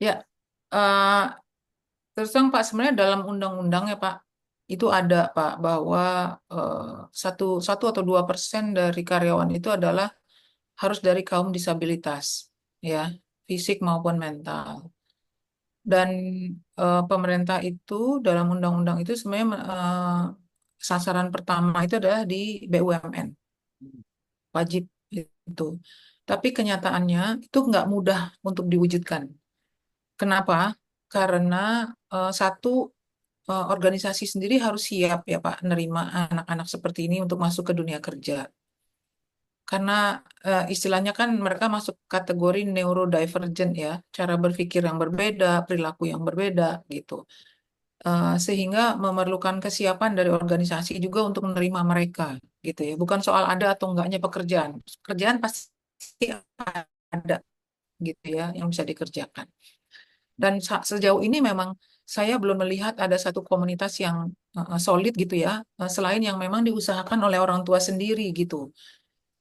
Ya, eh, terus terang Pak, sebenarnya dalam undang-undang ya Pak, itu ada Pak bahwa eh, satu atau 2% dari karyawan itu adalah harus dari kaum disabilitas, ya, fisik maupun mental. Dan pemerintah itu dalam undang-undang itu sebenarnya sasaran pertama itu adalah di BUMN, wajib itu. Tapi kenyataannya itu nggak mudah untuk diwujudkan. Kenapa? Karena satu, organisasi sendiri harus siap ya Pak, nerima anak-anak seperti ini untuk masuk ke dunia kerja. Karena istilahnya kan mereka masuk kategori neurodivergent ya, cara berpikir yang berbeda, perilaku yang berbeda gitu. Sehingga memerlukan kesiapan dari organisasi juga untuk menerima mereka gitu ya. Bukan soal ada atau enggaknya pekerjaan. Pekerjaan pasti ada gitu ya yang bisa dikerjakan. Dan sejauh ini memang saya belum melihat ada satu komunitas yang solid gitu ya, selain yang memang diusahakan oleh orang tua sendiri gitu.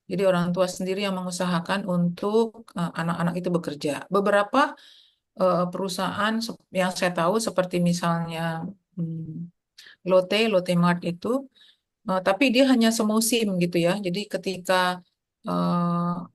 Jadi orang tua sendiri yang mengusahakan untuk anak-anak itu bekerja. Beberapa perusahaan yang saya tahu seperti misalnya Lotte Mart itu, tapi dia hanya semusim gitu ya. Jadi ketika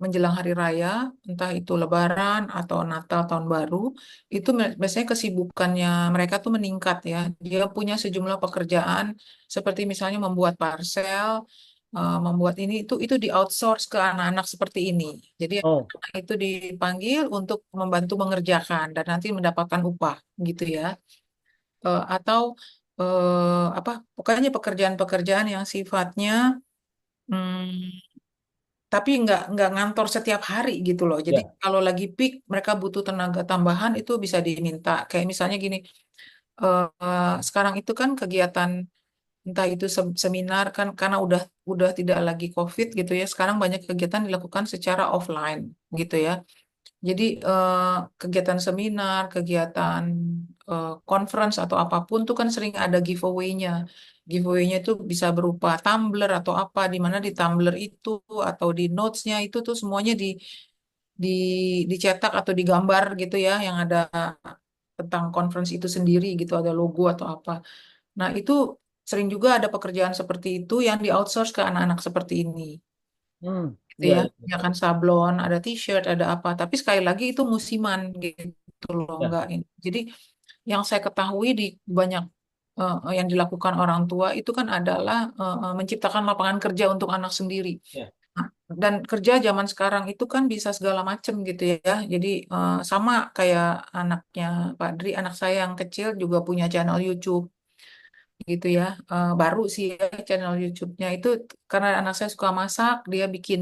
menjelang hari raya, entah itu Lebaran atau Natal tahun baru, itu biasanya kesibukannya mereka tuh meningkat ya. Dia punya sejumlah pekerjaan seperti misalnya membuat parcel, membuat ini itu di outsource ke anak-anak seperti ini. Jadi Oh, anak itu dipanggil untuk membantu mengerjakan dan nanti mendapatkan upah gitu ya. Atau apa pokoknya pekerjaan-pekerjaan yang sifatnya hmm, tapi nggak ngantor setiap hari gitu loh. Jadi ya. kalau lagi peak mereka butuh tenaga tambahan itu bisa diminta. Kayak misalnya gini, sekarang itu kan kegiatan entah itu seminar kan karena udah tidak lagi COVID gitu ya. Sekarang banyak kegiatan dilakukan secara offline gitu ya. Jadi kegiatan seminar, kegiatan conference atau apapun tuh kan sering ada giveaway-nya. Giveaway-nya itu bisa berupa tumbler atau apa, di mana di tumbler itu atau di notes-nya itu tuh semuanya di dicetak atau digambar gitu ya, yang ada tentang conference itu sendiri gitu, ada logo atau apa. Nah itu sering juga ada pekerjaan seperti itu yang di outsource ke anak-anak seperti ini gitu Ya, ya. ya, Ya kan sablon, ada t-shirt, ada apa. Tapi sekali lagi itu musiman gitu loh, ya. enggak ini. Jadi yang saya ketahui di banyak yang dilakukan orang tua itu kan adalah menciptakan lapangan kerja untuk anak sendiri. Ya. Nah, dan kerja zaman sekarang itu kan bisa segala macam gitu ya. Jadi sama kayak anaknya Pak Dri, anak saya yang kecil juga punya channel YouTube gitu ya. Baru sih ya channel YouTube-nya itu karena anak saya suka masak, dia bikin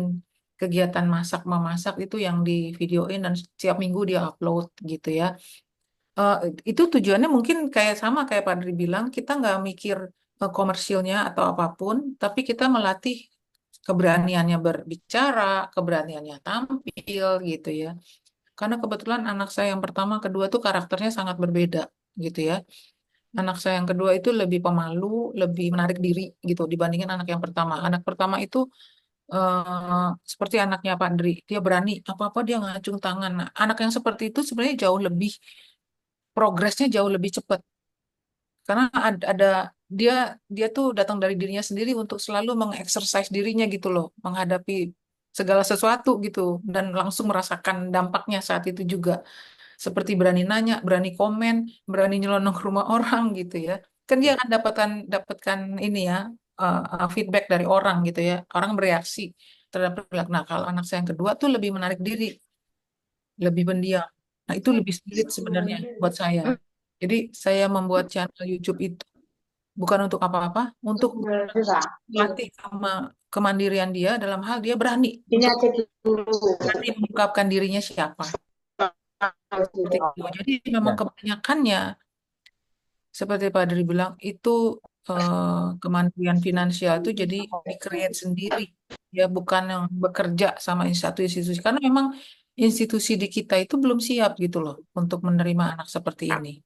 kegiatan masak memasak itu yang di videoin dan setiap minggu dia upload gitu ya. Eh, itu tujuannya mungkin kayak sama kayak Pak Dri bilang, kita nggak mikir komersilnya atau apapun, tapi kita melatih keberaniannya berbicara, keberaniannya tampil gitu ya. Karena kebetulan anak saya yang pertama, kedua tuh karakternya sangat berbeda gitu ya. Anak saya yang kedua itu lebih pemalu, lebih menarik diri gitu dibandingin anak yang pertama. Anak pertama itu seperti anaknya Pak Dri, dia berani apa-apa dia ngacung tangan. Nah, anak yang seperti itu sebenarnya progresnya jauh lebih cepat karena ada dia dia tuh datang dari dirinya sendiri untuk selalu mengeksersis dirinya gitu loh, menghadapi segala sesuatu gitu dan langsung merasakan dampaknya saat itu juga. Seperti berani nanya, berani komen, berani nyelonong ke rumah orang gitu ya. Kan dia akan dapatkan ini ya, feedback dari orang gitu ya. Orang bereaksi terhadap perilaku. Nah, kalau anak saya yang kedua tuh lebih menarik diri, lebih pendiam. Nah, itu lebih sulit sebenarnya buat saya. Jadi saya membuat channel YouTube itu bukan untuk apa-apa, untuk melatih kemandirian dia dalam hal dia berani mengungkapkan dirinya siapa. Seperti itu. Jadi memang Ya. kebanyakannya seperti Pak Adri bilang itu kemandirian finansial itu jadi di-create sendiri ya, bukan yang bekerja sama satu institusi karena memang institusi di kita itu belum siap gitu loh untuk menerima anak seperti ini.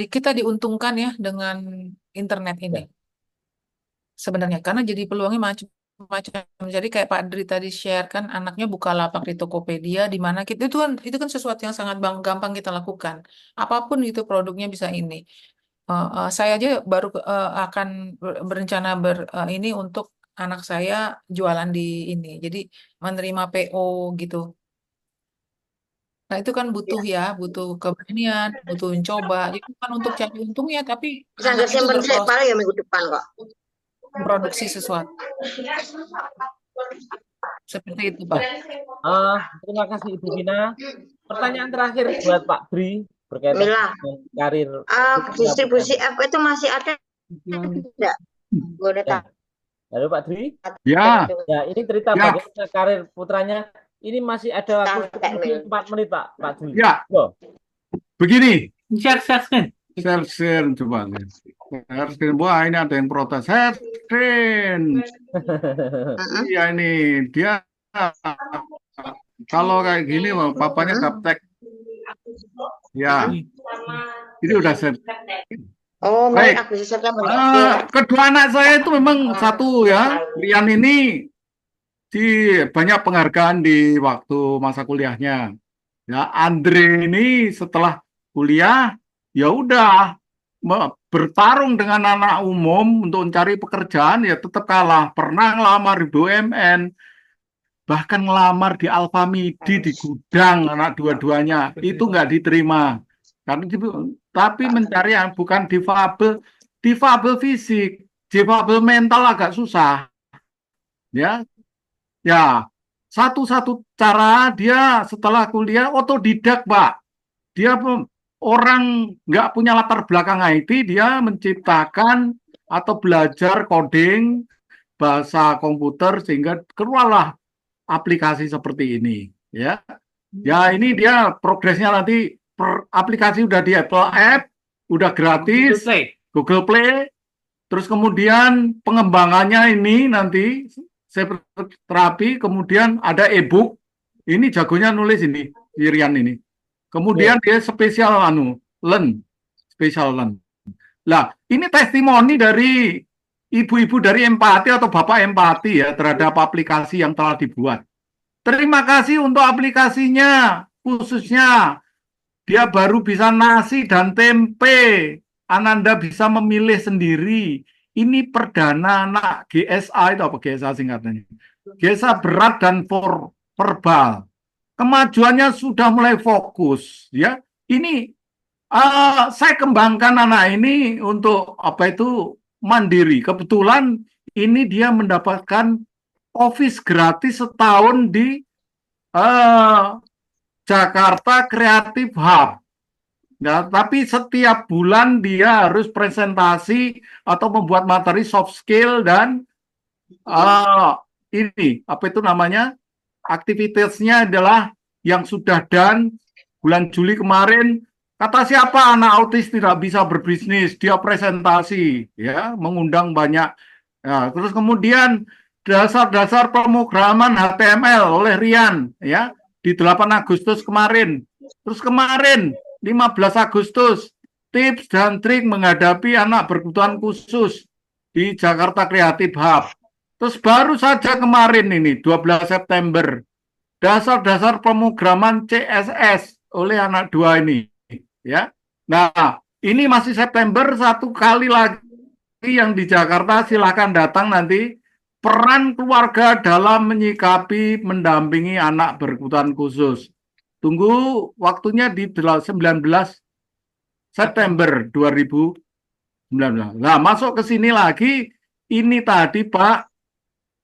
Kita diuntungkan ya dengan internet ini Ya. sebenarnya karena jadi peluangnya macam-macam. Jadi kayak Pak Dri tadi share kan anaknya buka lapak di Tokopedia di mana kita itu kan sesuatu yang sangat gampang kita lakukan. Apapun itu produknya bisa ini. Saya aja baru akan berencana ini untuk anak saya jualan di ini. Jadi menerima PO gitu. Nah, itu kan butuh keberanian, butuh mencoba. Jadi bukan untuk cari untungnya, tapi anak itu berproses ya minggu depan kok. memproduksi sesuatu. Seperti itu, Pak. Terima kasih Ibu Vina. Pertanyaan terakhir buat Pak Dri berkaitan Mila, dengan karir. distribusi F itu masih ada tidak? Boleh Ya. tahu. Halo Pak Dri. Ya, Ya, ini cerita Ya. bagaimana karir putranya. Ini masih ada waktu Santai, 4 menit Pak Dri. ya, Yo. begini. Share screen. Share coba. Share screen. Wah, ini ada yang protes. Share screen. Iya ini dia kalau kayak gini, papanya gaptek. Ya, ini udah share. Oh, Baik. Maret Agustus September. Kedua anak saya itu memang satu ya. Rian ini banyak penghargaan di waktu masa kuliahnya. Ya, Andre ini setelah kuliah ya udah bertarung dengan anak umum untuk mencari pekerjaan ya tetap kalah. Pernah ngelamar di BUMN, bahkan ngelamar di Alfamidi di gudang anak dua-duanya itu nggak diterima. Tapi mencari yang bukan difabel fisik, difabel mental agak susah. Ya, ya, satu-satu cara dia setelah kuliah otodidak, Pak. Dia orang nggak punya latar belakang IT, dia menciptakan atau belajar coding, bahasa komputer, sehingga keluarlah aplikasi seperti ini. Ya, ya ini dia progresnya nanti aplikasi udah di Apple App, udah gratis, Google Play, terus kemudian pengembangannya ini nanti saya terapi, kemudian ada e-book. Ini jagonya nulis ini, Irian ini. Kemudian dia spesial learn. Lah, ini testimoni dari ibu-ibu dari empati atau bapak empati ya terhadap aplikasi yang telah dibuat. Terima kasih untuk aplikasinya, khususnya dia baru bisa nasi dan tempe. Ananda bisa memilih sendiri. Ini perdana anak GSA itu apa GSA singkatannya? GSA berat dan verbal. Kemajuannya sudah mulai fokus, ya. Ini saya kembangkan anak ini untuk apa itu mandiri. Kebetulan ini dia mendapatkan office gratis setahun di Jakarta Creative Hub. Nah, tapi setiap bulan dia harus presentasi atau membuat materi soft skill dan ini apa itu namanya aktivitasnya adalah yang sudah done bulan Juli kemarin. Kata siapa anak autis tidak bisa berbisnis, dia presentasi ya mengundang banyak. Ya, terus kemudian dasar-dasar pemrograman HTML oleh Rian ya di 8 Agustus kemarin. Terus kemarin 15 Agustus tips dan trik menghadapi anak berkebutuhan khusus di Jakarta Creative Hub. Terus baru saja kemarin ini 12 September dasar-dasar pemrograman CSS oleh anak dua ini, ya. Nah, ini masih September, satu kali lagi yang di Jakarta, silakan datang nanti. Peran keluarga dalam menyikapi mendampingi anak berkebutuhan khusus. Tunggu waktunya di 19 September 2019. Nah, masuk ke sini lagi, ini tadi Pak,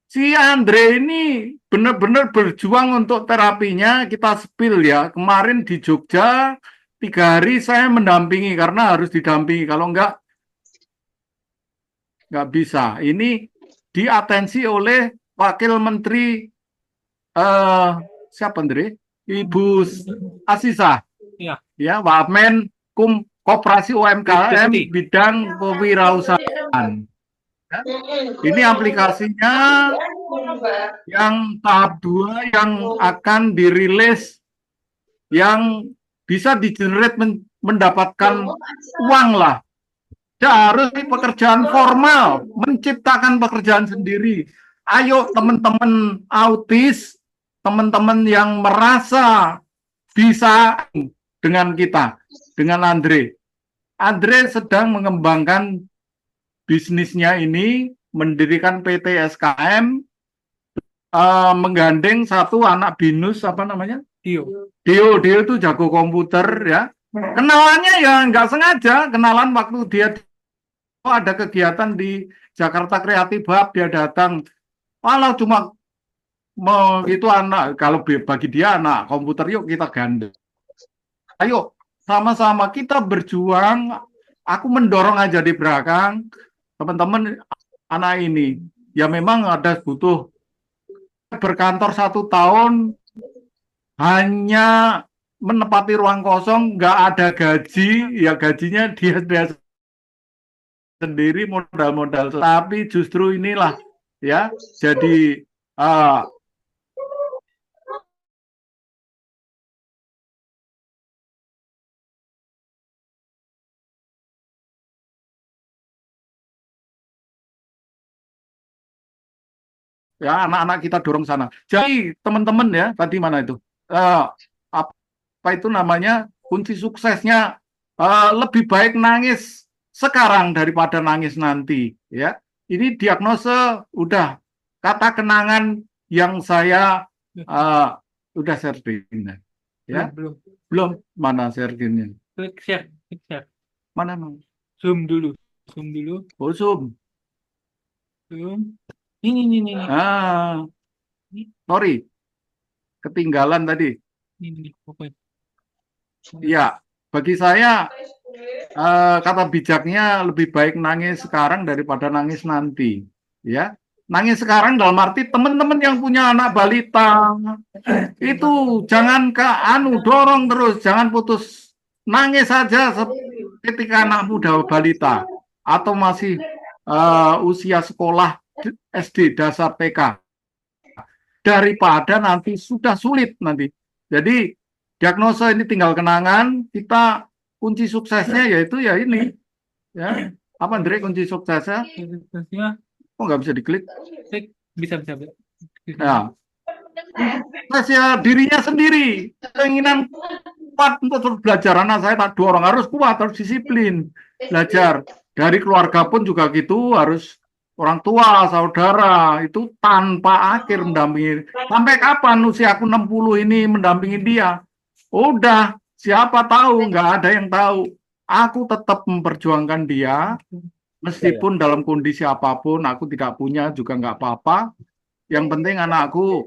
si Andre ini benar-benar berjuang untuk terapinya, kita spill ya. Kemarin di Jogja, 3 hari saya mendampingi, karena harus didampingi, kalau enggak bisa. Ini diatensi oleh Wakil Menteri, siapa Andre? Ibu Asisah. Iya. Ya, Wamen Koperasi UMKM Deputi. bidang kewirausahaan. Ya. Ini aplikasinya yang tahap 2 yang akan dirilis, yang bisa di-generate mendapatkan uang lah. Harus pekerjaan formal, menciptakan pekerjaan sendiri. Ayo teman-teman autis, teman-teman yang merasa bisa dengan kita, dengan Andre. Andre sedang mengembangkan bisnisnya ini, mendirikan PT SKM, menggandeng satu anak binus, apa namanya? Dio. Dio itu jago komputer ya. Kenalannya ya nggak sengaja, kenalan waktu dia ada kegiatan di Jakarta Creative Hub, dia datang. Walau cuma itu anak, kalau bagi dia anak komputer, yuk kita gandeng. Ayo sama-sama kita berjuang. Aku mendorong aja di belakang teman-teman anak ini. Ya memang ada butuh berkantor 1 tahun hanya menepati ruang kosong, nggak ada gaji, ya gajinya dia sendiri, modal-modal. Tapi justru inilah ya, jadi ya anak-anak kita dorong sana. Jadi teman-teman ya, tadi mana itu? Apa itu namanya? Kunci suksesnya lebih baik nangis sekarang daripada nangis nanti, ya. Ini diagnose udah, kata kenangan yang saya udah sharing, ya. Belum mana sharingnya? Klik share. Mana mau? Zoom dulu. Oh, Zoom. Ini. Sorry, ketinggalan tadi. Ini. Oke. Ya, bagi saya kata bijaknya lebih baik nangis sekarang daripada nangis nanti, ya. Nangis sekarang dalam arti teman-teman yang punya anak balita itu jangan dorong terus, jangan putus. Nangis saja ketika anak muda balita atau masih usia sekolah SD dasar TK, daripada nanti sudah sulit nanti. Jadi diagnosa ini tinggal kenangan, kita kunci suksesnya yaitu ya ini, ya. Apa Andre kunci suksesnya? Kok nggak bisa diklik? Bisa. Nah, ya dirinya sendiri, keinginan kuat untuk terus belajar. Anak saya tak dorong, harus kuat, harus disiplin belajar. Dari keluarga pun juga gitu, harus orang tua, saudara itu tanpa akhir mendampingi. Sampai kapan usia aku 60 ini mendampingi dia? Udah, siapa tahu, nggak ada yang tahu. Aku tetap memperjuangkan dia, meskipun dalam kondisi apapun, aku tidak punya juga nggak apa-apa. Yang penting anakku,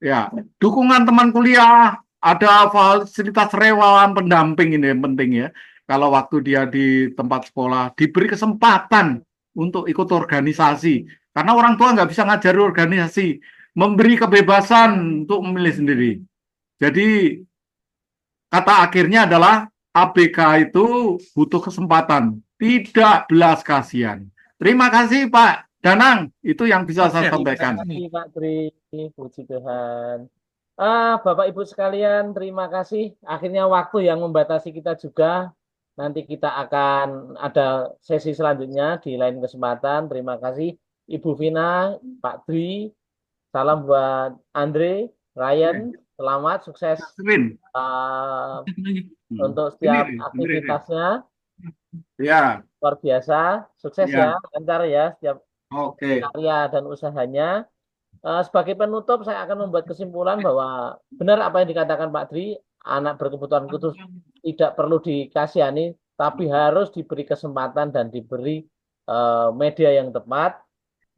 ya, dukungan teman kuliah, ada fasilitas relawan pendamping ini yang penting ya. Kalau waktu dia di tempat sekolah, diberi kesempatan untuk ikut organisasi. Karena orang tua nggak bisa ngajari organisasi, memberi kebebasan untuk memilih sendiri. Jadi, kata akhirnya adalah ABK itu butuh kesempatan, tidak belas kasihan. Terima kasih Pak Danang, itu yang bisa saya sampaikan. Terima kasih Pak Tri, puji Tuhan. Bapak Ibu sekalian, terima kasih. Akhirnya waktu yang membatasi kita juga. nanti kita akan ada sesi selanjutnya di lain kesempatan. Terima kasih Ibu Vina, Pak Dwi. Salam buat Andre, Ryan. Selamat sukses Rin, untuk setiap Rin. aktivitasnya. Ya, Luar biasa. Sukses Ya. ya, lancar ya setiap oke. karya dan usahanya. Sebagai penutup, saya akan membuat kesimpulan bahwa benar apa yang dikatakan Pak Dwi, anak berkebutuhan khusus tidak perlu dikasihani, tapi harus diberi kesempatan dan diberi media yang tepat.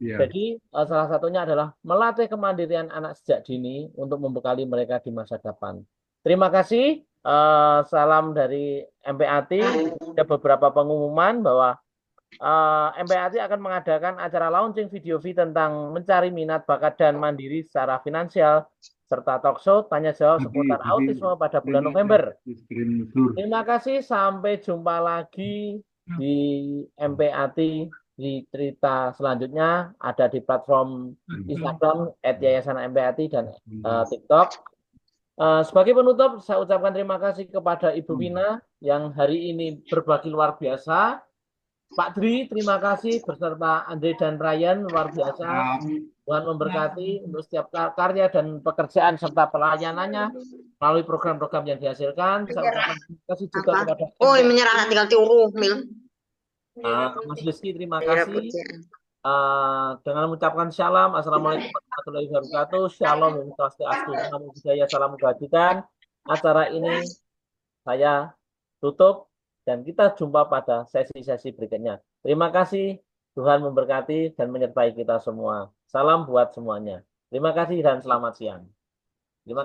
Ya. Jadi salah satunya adalah melatih kemandirian anak sejak dini untuk membekali mereka di masa depan. Terima kasih. Salam dari MPAT. Ada beberapa pengumuman bahwa MPAT akan mengadakan acara launching video V tentang mencari minat, bakat, dan mandiri secara finansial, serta talkshow tanya jawab seputar autisme pada bulan November. Terima kasih, sampai jumpa lagi di MPAT di cerita selanjutnya, ada di platform Instagram @yayasan_MPAT dan TikTok. Sebagai penutup, saya ucapkan terima kasih kepada Ibu Vina yang hari ini berbagi luar biasa. Pak Dwi, terima kasih beserta Andre dan Ryan, luar biasa. Tuhan memberkati untuk setiap karya dan pekerjaan serta pelayanannya melalui program-program yang dihasilkan. Saya ucapkan terima kasih juga Apa? kepada Oh, menyerah tinggal tiuruh, Mil. Mas Rizky, terima Merah kasih. putih. Dengan mengucapkan shalom, assalamualaikum warahmatullahi wabarakatuh. Shalom, Om Swastiastu, Namo Buddhaya, salam kebajikan. Acara ini saya tutup dan kita jumpa pada sesi-sesi berikutnya. Terima kasih, Tuhan memberkati dan menyertai kita semua. Salam buat semuanya. Terima kasih dan selamat siang.